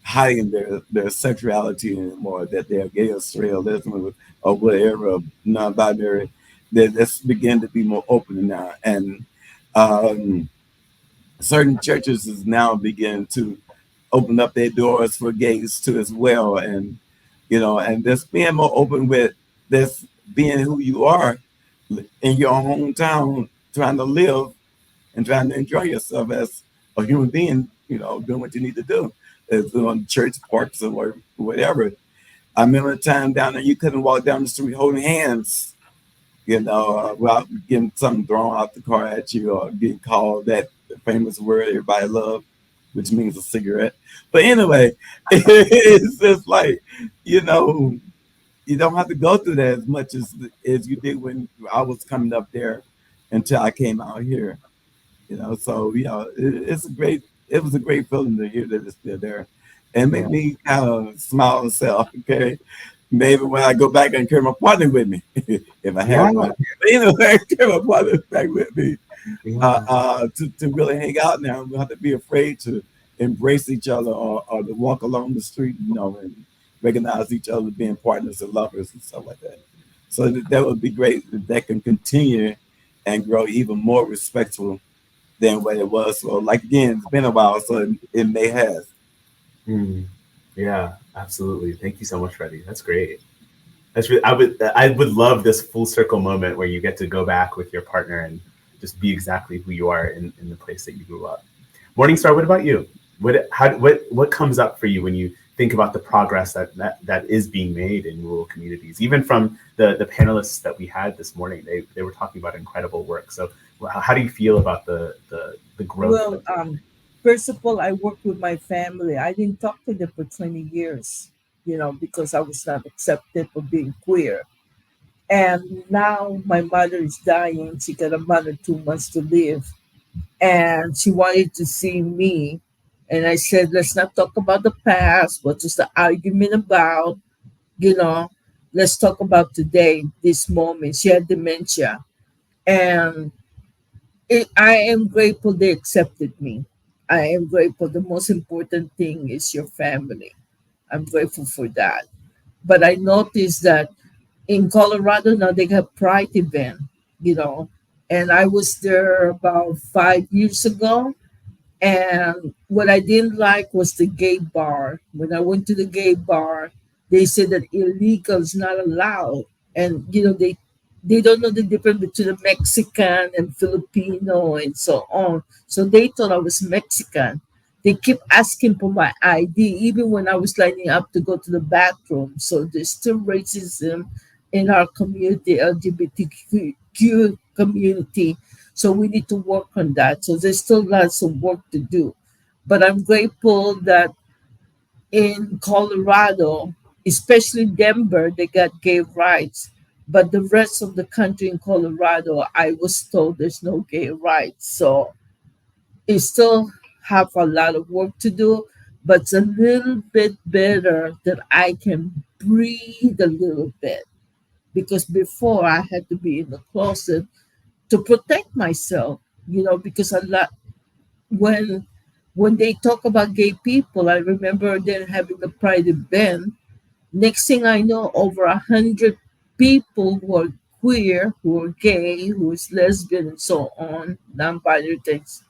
hiding their sexuality anymore, that they're gay or straight or lesbian or whatever, non-binary. That it's begin to be more open now, and um, certain churches is now beginning to open up their doors for gays too as well, and and just being more open with this, being who you are in your hometown, trying to live and trying to enjoy yourself as a human being, doing what you need to do, as on church parks or whatever. I remember a time down there you couldn't walk down the street holding hands, without getting something thrown out the car at you or getting called that famous word everybody loves, which means a cigarette. But anyway, it's just like, you know, you don't have to go through that as much as you did when I was coming up there until I came out here. So it was a great feeling to hear that it's still there. And make me kind of smile and say, okay, maybe when I go back and carry my partner with me, if I have one. But anyway, carry my partner back with me to really hang out now. We don't have to be afraid to embrace each other or to walk along the street, and recognize each other being partners and lovers and stuff like that. So that would be great if that can continue and grow even more respectful than what it was. So, like, again, it's been a while, so it may have. Yeah, absolutely. Thank you so much, Freddie. That's great. That's really, I would love this full circle moment where you get to go back with your partner and just be exactly who you are in the place that you grew up. Morningstar, what about you? What comes up for you when you think about the progress that is being made in rural communities? Even from the panelists that we had this morning, they were talking about incredible work. So how do you feel about the growth? Well, first of all, I worked with my family. I didn't talk to them for 20 years, because I was not accepted for being queer. And now my mother is dying. She got another 2 months to live. And she wanted to see me. And I said, let's not talk about the past. What is the argument about? You know, let's talk about today, this moment. She had dementia. And I am grateful they accepted me. I am grateful. The most important thing is your family. I'm grateful for that. But I noticed that in Colorado now they have Pride event, you know, and I was there about 5 years ago, and what I didn't like was the gay bar. When I went to the gay bar, they said that illegal is not allowed. And they don't know the difference between a Mexican and Filipino and so on. So they thought I was Mexican. They keep asking for my ID even when I was lining up to go to the bathroom. So there's still racism in our community, LGBTQ community. So we need to work on that. So there's still lots of work to do. But I'm grateful that in Colorado, especially Denver, they got gay rights. But the rest of the country in Colorado, I was told there's no gay rights. So it still have a lot of work to do, but it's a little bit better that I can breathe a little bit. Because before I had to be in the closet to protect myself, because a lot when they talk about gay people, I remember them having the Pride event. Next thing I know, over 100 people who are queer, who are gay, who is lesbian, and so on, non-binary things,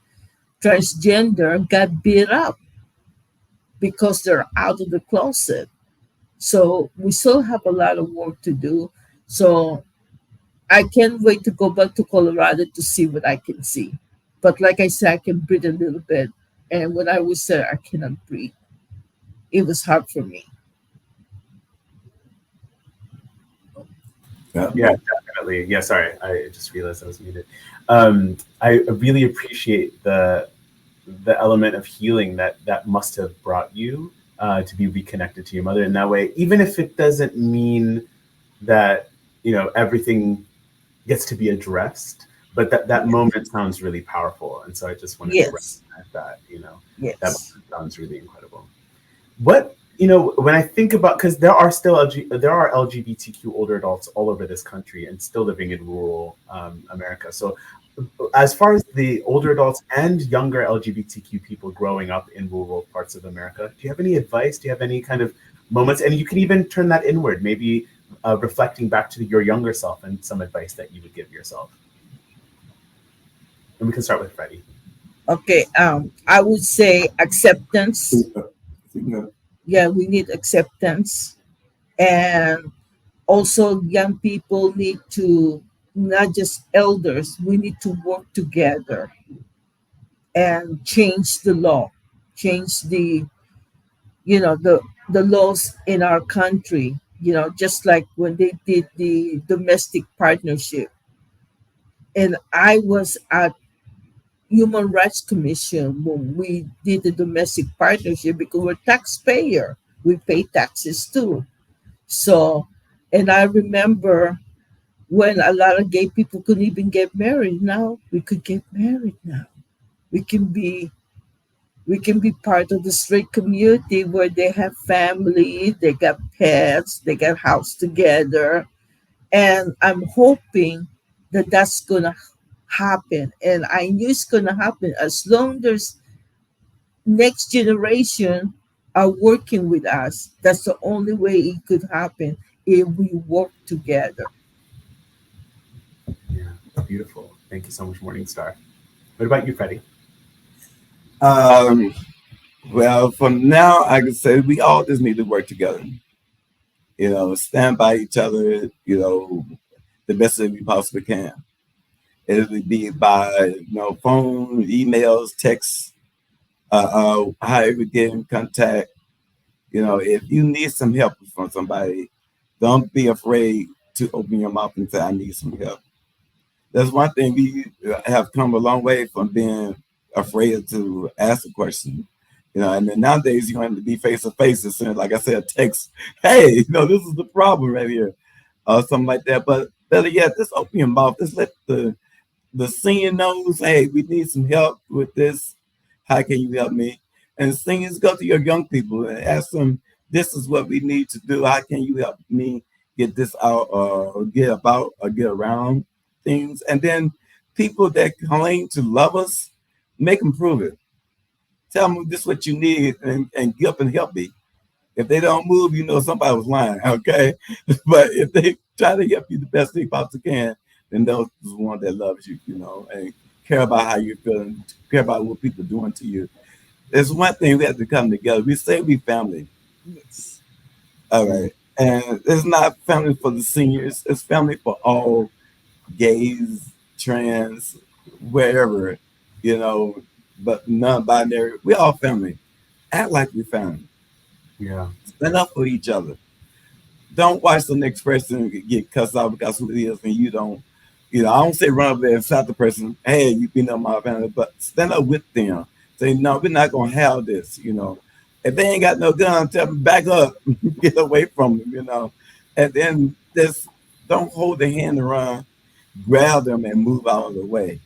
transgender, got beat up because they're out of the closet. So we still have a lot of work to do. So I can't wait to go back to Colorado to see what I can see. But like I said, I can breathe a little bit. And when I was there, I cannot breathe. It was hard for me. Yeah, definitely. Yeah, sorry, I just realized I was muted. I really appreciate the element of healing that must have brought you to be reconnected to your mother in that way, even if it doesn't mean that everything gets to be addressed, but that moment sounds really powerful, and so I just wanted to recognize that. That Yes. sounds really incredible. What when I think about, because there are LGBTQ older adults all over this country and still living in rural America. So as far as the older adults and younger LGBTQ people growing up in rural parts of America, do you have any advice? Do you have any kind of moments? And you can even turn that inward, maybe reflecting back to your younger self and some advice that you would give yourself. And we can start with Freddie. Okay, I would say acceptance. Yeah, we need acceptance. And also, young people need to, not just elders, we need to work together and change the law, change the laws in our country, just like when they did the domestic partnership. And I was at Human Rights Commission when we did the domestic partnership because we're taxpayer. We pay taxes too. So, and I remember when a lot of gay people couldn't even get married. Now we could get married now. We can be we can be part of the straight community where they have family, they got pets, they got house together. And I'm hoping that that's going to happen. And I knew it's going to happen as long as next generation are working with us. That's the only way it could happen if we work together. Yeah, beautiful. Thank you so much, Morningstar. What about you, Freddie? Well, from now, I can say we all just need to work together. Stand by each other, the best that we possibly can. It'll be by, phone, emails, texts, however we get in contact. If you need some help from somebody, don't be afraid to open your mouth and say, I need some help. That's one thing we have come a long way from being afraid to ask a question. And then nowadays you have to be face to face and send, like I said, text, hey, this is the problem right here, or something like that. But better yet, just open your mouth. Just let the senior knows, hey, we need some help with this. How can you help me? And seniors, go to your young people and ask them, this is what we need to do. How can you help me get this out, or get about, or get around things? And then people that claim to love us, make them prove it. Tell them this is what you need, and get up and help me. If they don't move, somebody was lying, okay? But if they try to help you the best they possibly can, then those is the one that loves you, and care about how you're feeling, care about what people are doing to you. There's one thing we have to come together. We say we family. Yes. All right. And it's not family for the seniors. It's family for all gays, trans, wherever, but non-binary. We all family. Act like we family. Yeah. Stand up for each other. Don't watch the next person get cussed out because who it is and you don't. I don't say run up there and slap the person, hey, you beat up my family, but stand up with them. Say, no, we're not going to have this, If they ain't got no gun, tell them back up, get away from them, And then just don't hold their hand around, grab them and move out of the way.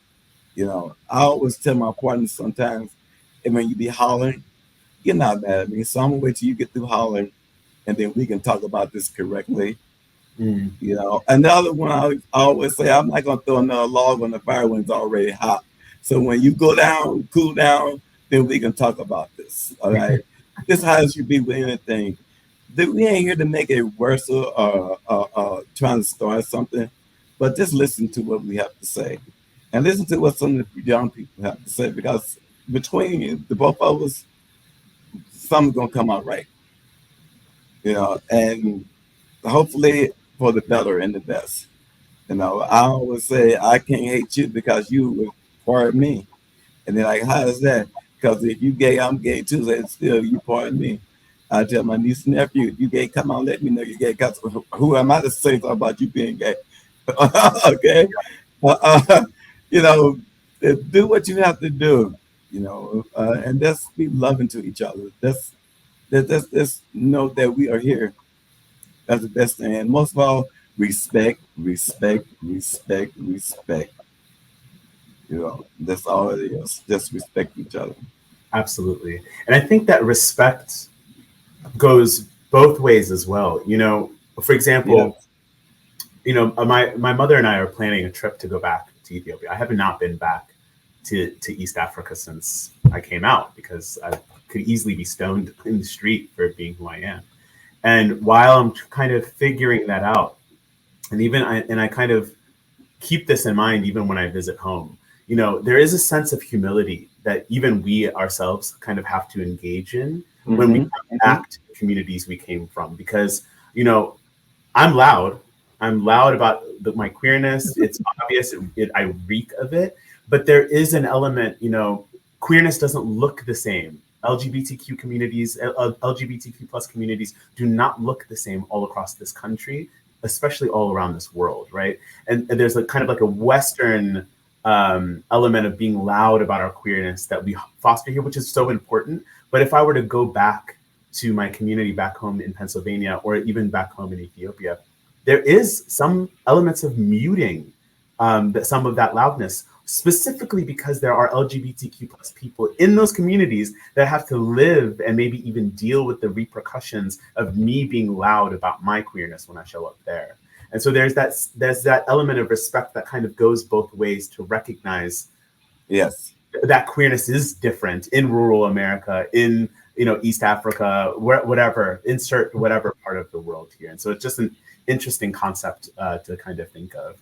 I always tell my partners sometimes, and when you be hollering, you're not mad at me. So I'm going to wait till you get through hollering, and then we can talk about this correctly. Another one I always say, I'm not going to throw another log on the fire when it's already hot. So when you go down, cool down, then we can talk about this. All right. This is how it should be with anything. We ain't here to make it worse or trying to start something, but just listen to what we have to say, and listen to what some of the young people have to say, because between the both of us, something's gonna come out right. And hopefully for the better and the best. I always say I can't hate you because you were part of me. And they're like, how is that? Because if you gay, I'm gay too. So it's still you part of me. I tell my niece and nephew, if you gay, come on, let me know you're gay. Because who am I to say something about you being gay? Okay. Do what you have to do, and just be loving to each other. Just know that we are here. That's the best thing. And most of all, respect, respect, respect, respect. That's all it is. Just respect each other. Absolutely. And I think that respect goes both ways as well. You know, for example, my mother and I are planning a trip to go back to Ethiopia. I have not been back to East Africa since I came out, because I could easily be stoned in the street for being who I am. And while I'm kind of figuring that out, and I kind of keep this in mind even when I visit home, you know, there is a sense of humility that even we ourselves kind of have to engage in when we come back to the communities we came from. Because, you know, I'm loud about my queerness. It's obvious. I reek of it. But there is an element, you know, queerness doesn't look the same. LGBTQ communities, LGBTQ plus communities do not look the same all across this country, especially all around this world, right? And there's a kind of like a Western element of being loud about our queerness that we foster here, which is so important. But if I were to go back to my community back home in Pennsylvania, or even back home in Ethiopia, there is some elements of muting some of that loudness, specifically because there are LGBTQ plus people in those communities that have to live and maybe even deal with the repercussions of me being loud about my queerness when I show up there. And so there's that element of respect that kind of goes both ways, to recognize that queerness is different in rural America, in, you know, East Africa, whatever, insert whatever part of the world here. And so it's just an interesting concept to kind of think of.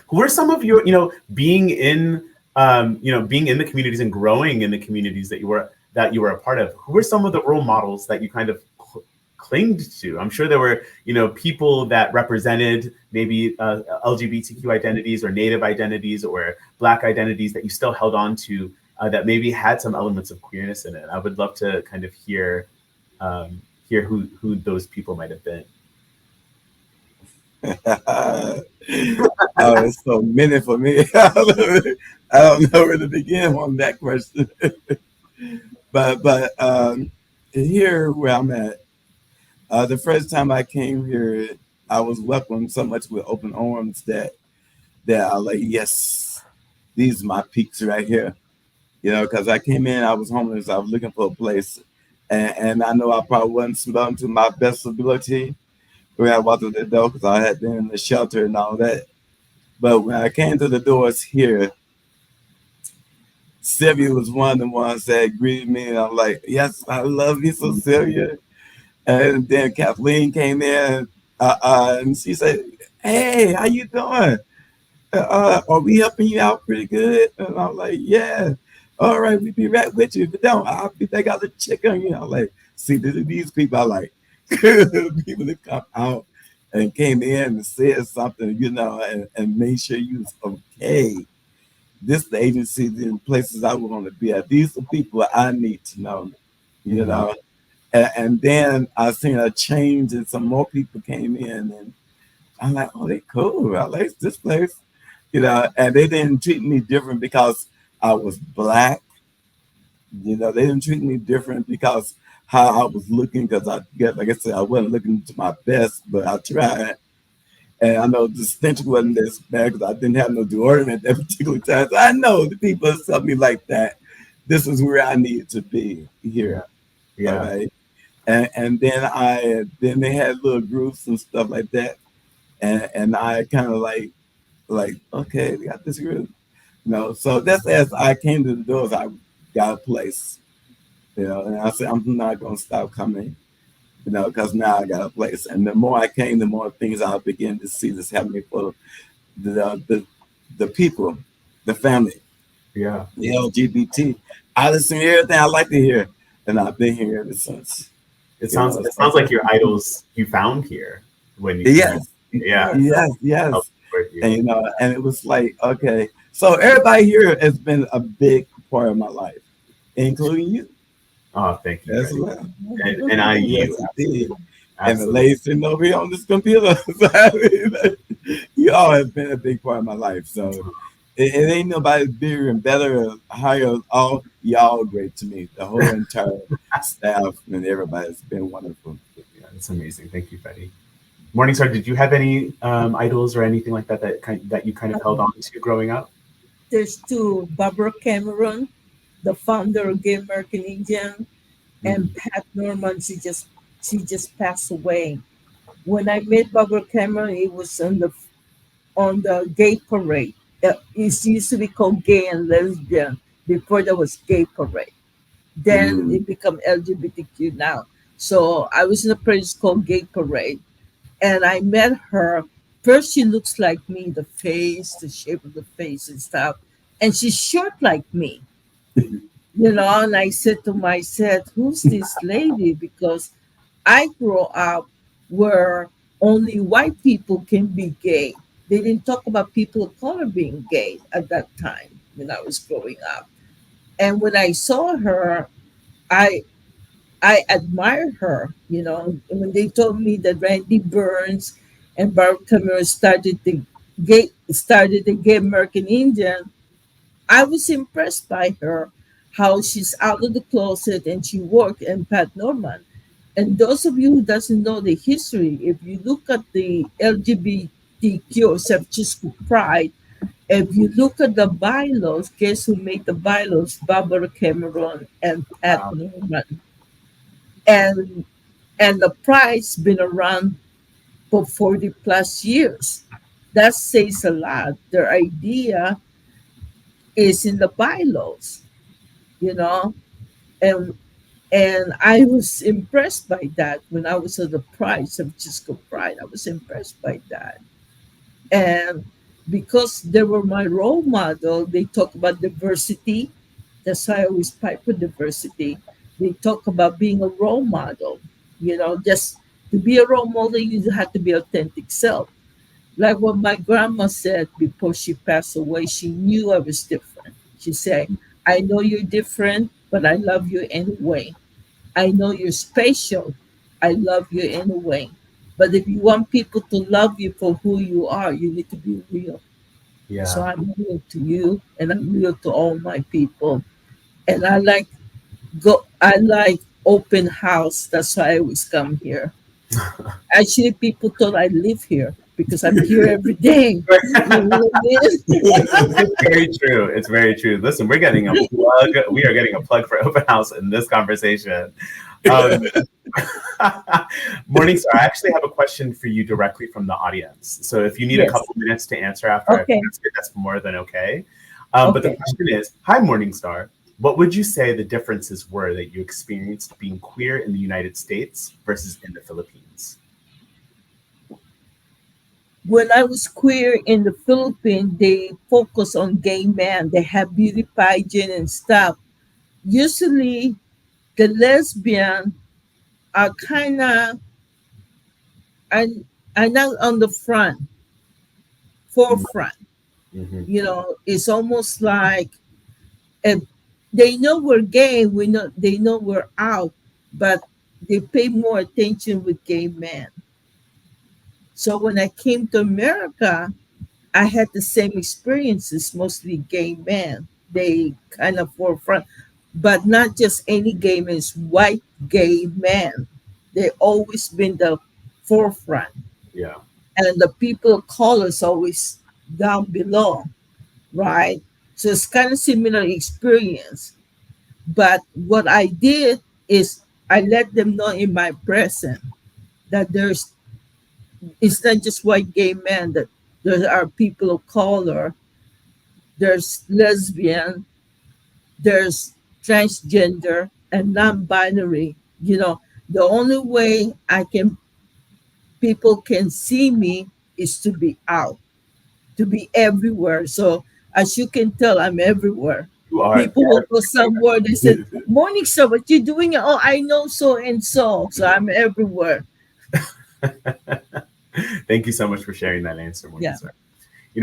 Who are some of your, you know, being in the communities and growing in the communities that you were a part of? Who were some of the role models that you kind of clinged to? I'm sure there were, you know, people that represented maybe LGBTQ identities or Native identities or Black identities that you still held on to that maybe had some elements of queerness in it. I would love to kind of hear who those people might have been. Oh, it's so many for me. I don't know where to begin on that question. but here where I'm at, the first time I came here, I was welcomed so much with open arms that I like, yes, these are my peaks right here. You know, because I came in, I was homeless, I was looking for a place, and I know I probably wasn't smelling to my best ability when I walked through the door, because I had been in the shelter and all that. But when I came to the doors here, Sylvia was one of the ones that greeted me, and I'm like, yes, I love you, so Sylvia. And then Kathleen came in, and she said, hey, how you doing? Are we helping you out pretty good? And I'm like, yeah. All right, we'll be right with you. If you don't, I'll be back out the chicken. You know, like, see, these people are like, people that come out and came in and said something, you know, and made sure you was okay. This is the agency and places I want to be at. These are people I need to know, you know. And then I seen a change, and some more people came in, and I'm like, oh, they cool. I like this place, you know. And they didn't treat me different because I was Black. You know, they didn't treat me different because how I was looking, because like I said, I wasn't looking to my best, but I tried. And I know the stench wasn't as bad because I didn't have no deodorant at that particular time. So I know the people that tell me like that, this is where I need to be here. Yeah. Right? And then they had little groups and stuff like that. And I kind of like, okay, we got this group. You know, so that's as I came to the doors, I got a place. You know, and I said, I'm not going to stop coming, you know, because now I got a place. And the more I came, the more things I began to see this happening for the people, the family, the LGBT. I listen to everything I like to hear, and I've been here ever since. It sounds like your idols you found here when you yes. And you know, and it was like, okay, so everybody here has been a big part of my life, including you. Oh, thank you. As well. And I yes, you. Absolutely. And the lady sitting over here on this computer. You all have been a big part of my life. So it ain't nobody bigger and better or higher. All y'all great to me. The whole entire staff and everybody's been wonderful. Yeah, that's amazing. Thank you, Freddie. Morningstar, did you have any idols or anything like that that you kind of held on to growing up? There's two, Barbara Cameron, the founder of Gay American Indian, And Pat Norman, she just passed away. When I met Barbara Cameron, it was on the gay parade. It used to be called gay and lesbian before there was gay parade. Then Mm. it become LGBTQ now. So I was in a place called Gay Parade, and I met her. First, she looks like me, the face, the shape of the face and stuff, and she's short like me, And I said to myself, "Who's this lady?" Because I grew up where only white people can be gay. They didn't talk about people of color being gay at that time when I was growing up. And when I saw her, I I admire her. And when they told me that Randy Burns and Barbara Cameron started the gay American Indian, I was impressed by her, how she's out of the closet and she worked, and Pat Norman. And those of you who doesn't know the history, if you look at the LGBTQ or San Francisco Pride, if you look at the bylaws, guess who made the bylaws? Barbara Cameron and Pat Wow. Norman. And the pride's been around for 40 plus years. That says a lot. Their idea is in the bylaws, you know, and and I was impressed by that when I was at the Pride, San Francisco Pride. I was impressed by that. And because they were my role model, they talk about diversity. That's why I always fight for diversity. They talk about being a role model. Just to be a role model, you have to be authentic self. Like what my grandma said before she passed away, she knew I was different. She said, "I know you're different, but I love you anyway. I know you're special. I love you anyway. But if you want people to love you for who you are, you need to be real." So Yeah. I'm real to you, and I'm real to all my people. And I like open house. That's why I always come here. Actually, people thought I live here because I'm here every day. You know what I mean? It's very true. It's very true. Listen, we're getting a plug. We are getting a plug for Open House in this conversation. Um, Morningstar, I actually have a question for you directly from the audience. So if you need a Yes. couple minutes to answer after I Okay. ask it, that's more than okay. But the Okay. question is, hi, Morningstar. What would you say the differences were that you experienced being queer in the United States versus in the Philippines? When I was queer in the Philippines, they focus on gay men. They have beauty pageant and stuff. Usually, the lesbian are kind of are not on the forefront. Mm-hmm. It's almost like if they know we're gay, they know we're out, but they pay more attention with gay men. So when I came to America, I had the same experiences, mostly gay men. They kind of forefront, but not just any gay men, it's white gay men. They always been the forefront. Yeah. And the people of color is always down below, right? So it's kind of similar experience. But what I did is I let them know in my present that it's not just white gay men, that there are people of color, there's lesbian, there's transgender and non-binary. The only way people can see me is to be out, to be everywhere. So as you can tell, I'm everywhere. You are. People will go somewhere, they said, "Morning, sir, what you doing?" "Oh, I know so and so." So I'm everywhere. Thank you so much for sharing that answer, Yeah. Morningstar.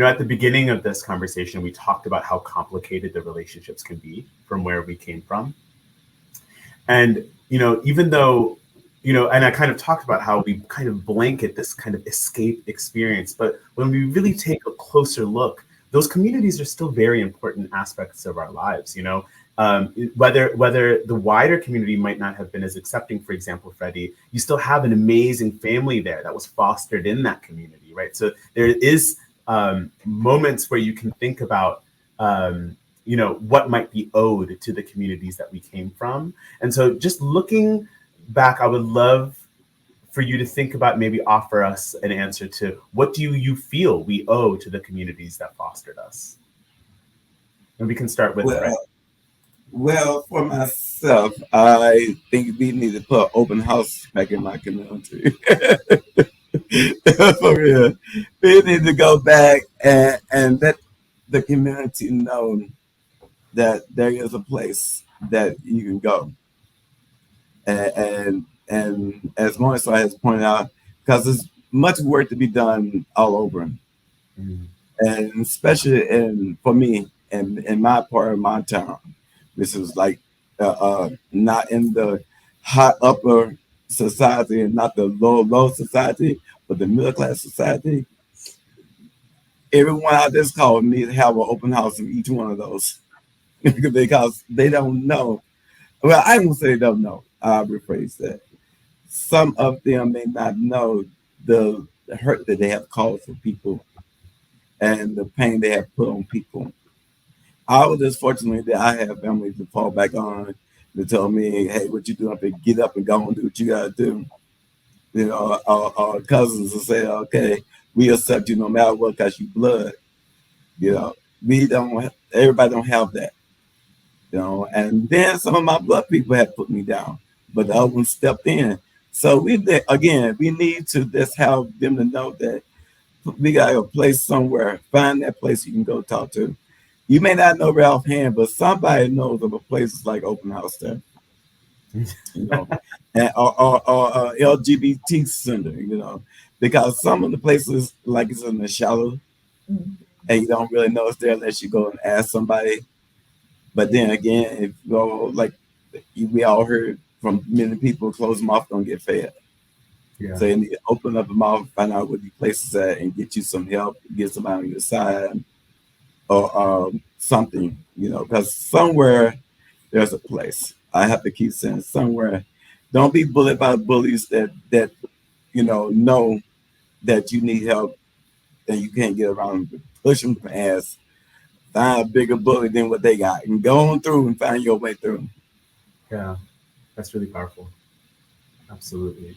At the beginning of this conversation, we talked about how complicated the relationships can be from where we came from. And, even though, and I kind of talked about how we kind of blanket this kind of escape experience, but when we really take a closer look, those communities are still very important aspects of our lives, whether the wider community might not have been as accepting, for example, Freddie, you still have an amazing family there that was fostered in that community, right? So there is moments where you can think about what might be owed to the communities that we came from. And so just looking back, I would love for you to think about, maybe offer us an answer to, what do you feel we owe to the communities that fostered us? And we can start with Fred. Well, for myself, I think we need to put open house back in my community. For real. We need to go back and let the community know that there is a place that you can go. And as Morningstar has pointed out, because there's much work to be done all over. Mm. And especially for me, in my part of my town, this is like not in the high upper society and not the low society, but the middle class society. Everyone out there called needs to have an open house in each one of those because they don't know. Well, I won't say they don't know. I'll rephrase that. Some of them may not know the hurt that they have caused for people and the pain they have put on people. I was just fortunate that I have family to fall back on to tell me, hey, what you doing? Get up and go and do what you got to do. Our cousins will say, okay, we accept you no matter what because you blood. Everybody don't have that. And then some of my blood people have put me down, but the other one stepped in. So we need to just have them to know that we got a place somewhere. Find that place you can go talk to. You may not know right offhand, but somebody knows of a place like Openhouse there. And or LGBT center, because some of the places like it's in the shallow, and you don't really know it's there unless you go and ask somebody. But then again, if you go, like we all heard from many people, closed mouth don't get fed. Yeah. So you need to open up a mouth, find out what these places at, and get you some help, get somebody on your side, or something, because somewhere there's a place. I have to keep saying somewhere. Don't be bullied by bullies that know that you need help and you can't get around them. Push them ass. Find a bigger bully than what they got and go on through and find your way through. Yeah, that's really powerful. Absolutely.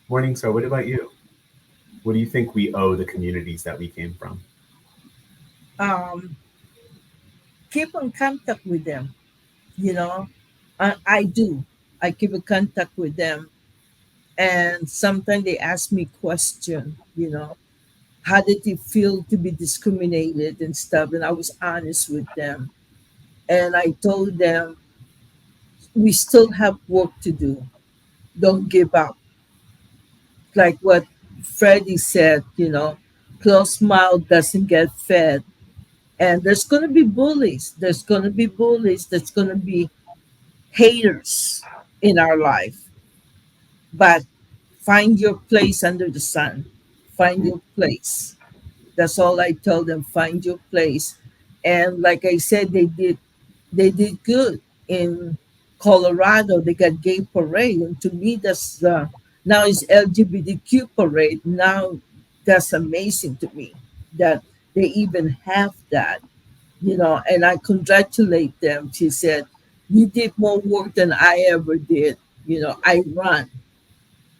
Morningstar, what about you? What do you think we owe the communities that we came from? Keep in contact with them. I do. I keep in contact with them. And sometimes they ask me questions, how did it feel to be discriminated and stuff? And I was honest with them. And I told them, we still have work to do. Don't give up. Like what Freddie said, closed mouth doesn't get fed. And there's going to be bullies. There's going to be bullies. There's going to be haters in our life. But find your place under the sun. Find your place. That's all I tell them. Find your place. And like I said, they did good in Colorado. They got gay parade, and to me, that's now it's LGBTQ parade. Now that's amazing to me that they even have that, And I congratulate them. She said, "You did more work than I ever did. I run,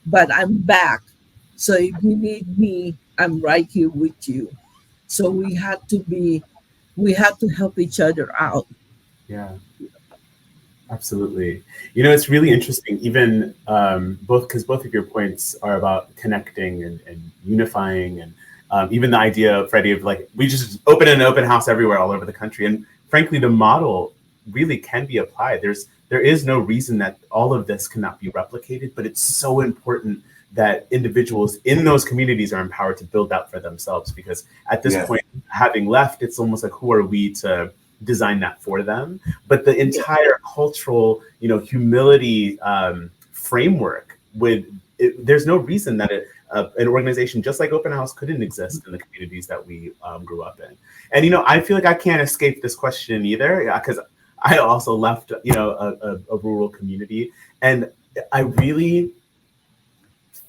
but I'm back. So if you need me, I'm right here with you." So we have to help each other out. Yeah, absolutely. It's really interesting, even because both of your points are about connecting and unifying, and even the idea, Freddie, of like, we just open an open house everywhere all over the country. And frankly, the model really can be applied. There is no reason that all of this cannot be replicated, but it's so important that individuals in those communities are empowered to build that for themselves, because at this point, having left, it's almost like, who are we to design that for them? But the entire cultural, humility framework there's no reason that an organization just like Open House couldn't exist in the communities that we grew up in. And, I feel like I can't escape this question either, because I also left, a rural community. And I really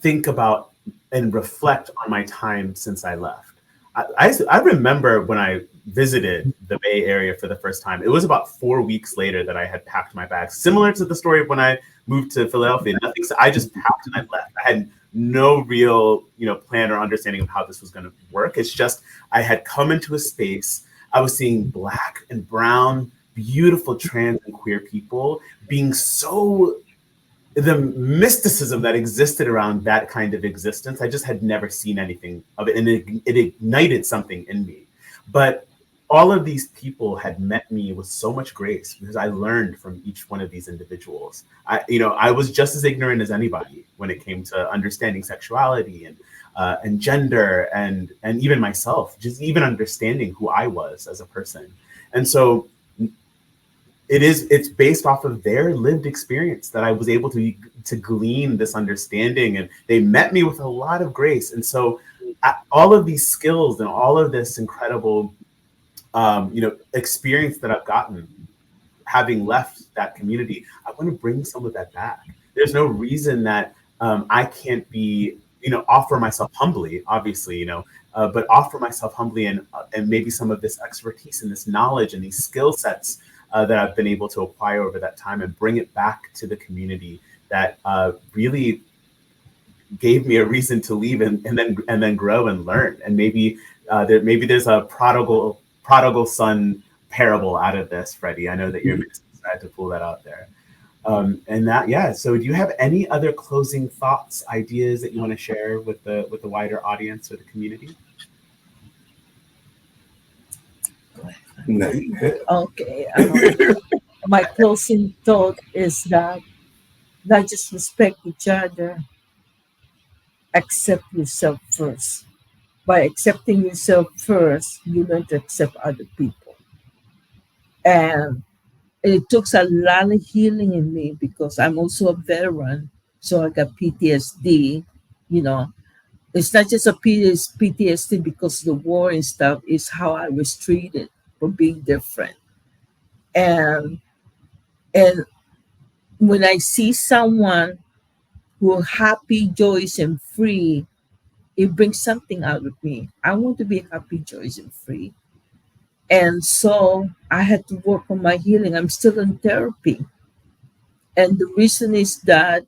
think about and reflect on my time since I left. I remember when I visited the Bay Area for the first time, it was about 4 weeks later that I had packed my bags. Similar to the story of when I moved to Philadelphia, nothing. So I just packed and I left. I had no real, plan or understanding of how this was going to work. It's just I had come into a space. I was seeing Black and brown, beautiful trans and queer people being so. The mysticism that existed around that kind of existence, I just had never seen anything of it, and it ignited something in me. But all of these people had met me with so much grace because I learned from each one of these individuals. I was just as ignorant as anybody when it came to understanding sexuality and gender and even myself, just even understanding who I was as a person. And so it's based off of their lived experience that I was able to glean this understanding, and they met me with a lot of grace. And so all of these skills and all of this incredible experience that I've gotten having left that community, I want to bring some of that back. There's no reason that I can't be, offer myself humbly, obviously, but offer myself humbly and maybe some of this expertise and this knowledge and these skill sets that I've been able to acquire over that time and bring it back to the community that really gave me a reason to leave and then grow and learn. And maybe there's a prodigal son parable out of this, Freddie. I know that you're excited to pull that out there. So do you have any other closing thoughts, ideas that you want to share with the wider audience or the community? No. Okay. My closing thought is that not just respect each other, accept yourself first. By accepting yourself first, you learn to accept other people. And it took a lot of healing in me because I'm also a veteran. So I got PTSD, It's not just a PTSD because of the war and stuff, it's how I was treated for being different. And when I see someone who happy, joyous, and free, it brings something out of me. I want to be happy, joyous, and free. And so I had to work on my healing. I'm still in therapy. And the reason is that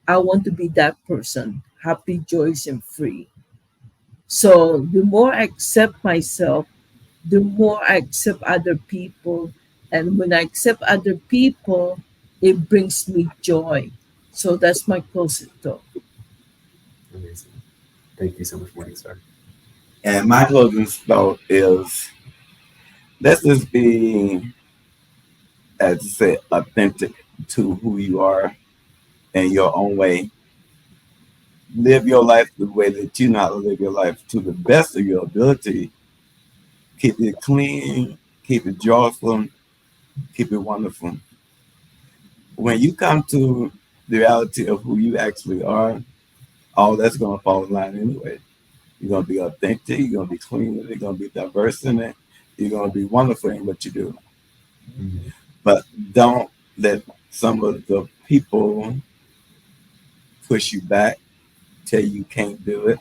I want to be that person, happy, joyous, and free. So the more I accept myself, the more I accept other people. And when I accept other people, it brings me joy. So that's my closing thought. Amazing. Thank you so much, Morningstar. And my closing thought is, let's just be, as I said, authentic to who you are in your own way. Live your life the way that you know how to live your life to the best of your ability. Keep it clean, keep it joyful, keep it wonderful. When you come to the reality of who you actually are, all that's going to fall in line anyway. You're going to be authentic, you're going to be clean, you're going to be diverse in it, you're going to be wonderful in what you do. Mm-hmm. But don't let some of the people push you back, tell you can't do it,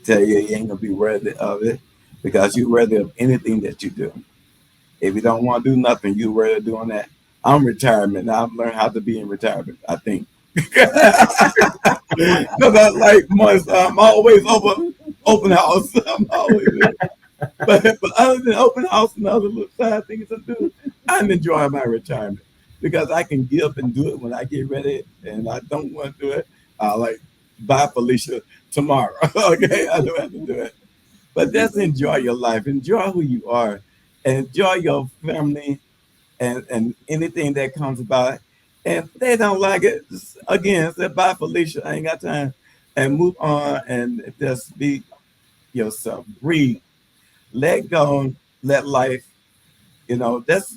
tell you ain't going to be worthy of it, because you're worthy of anything that you do. If you don't want to do nothing, you're worthy of doing that. I'm retirement. Now I've learned how to be in retirement, I think. Because I like months, I'm always open house. I'm always there. But other than open house and other little side things I do, I'm enjoying my retirement because I can get up and do it when I get ready, and I don't want to do it. I like, bye, Felicia, tomorrow. Okay, I don't have to do it. But just enjoy your life, enjoy who you are, and enjoy your family and anything that comes about. And if they don't like it, just, again, say bye, Felicia. I ain't got time, and move on and just be yourself. Breathe, let go, let life. That's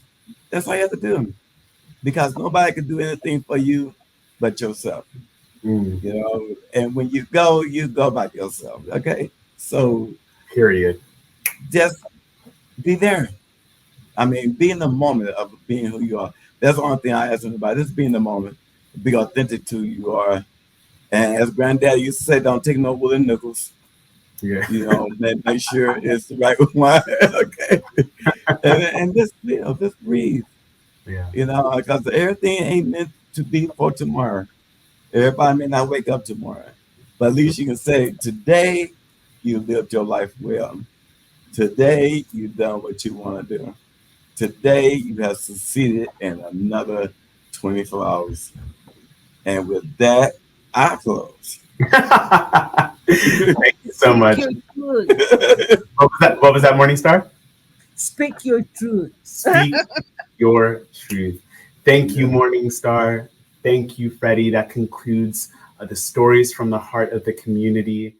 all you have to do, because nobody can do anything for you but yourself. And when you go by yourself. Okay, so period. Just be there. I mean, be in the moment of being who you are. That's the only thing I ask anybody. Just be in the moment. Be authentic to who you are. And as Granddaddy used to say, don't take no wooden nickels. Yeah. You know, make sure it's the right one. Okay. And just, you know, just breathe. Yeah. You know, because everything ain't meant to be for tomorrow. Everybody may not wake up tomorrow, but at least you can say, today you lived your life well. Today you done what you want to do. Today you have succeeded in another 24 hours. And with that, I close. Thank you so Speak much. your truth. What was that, Morningstar? Speak your truth. Speak your truth. Thank you, Morningstar. Thank you, Freddie. That concludes the stories from the heart of the community.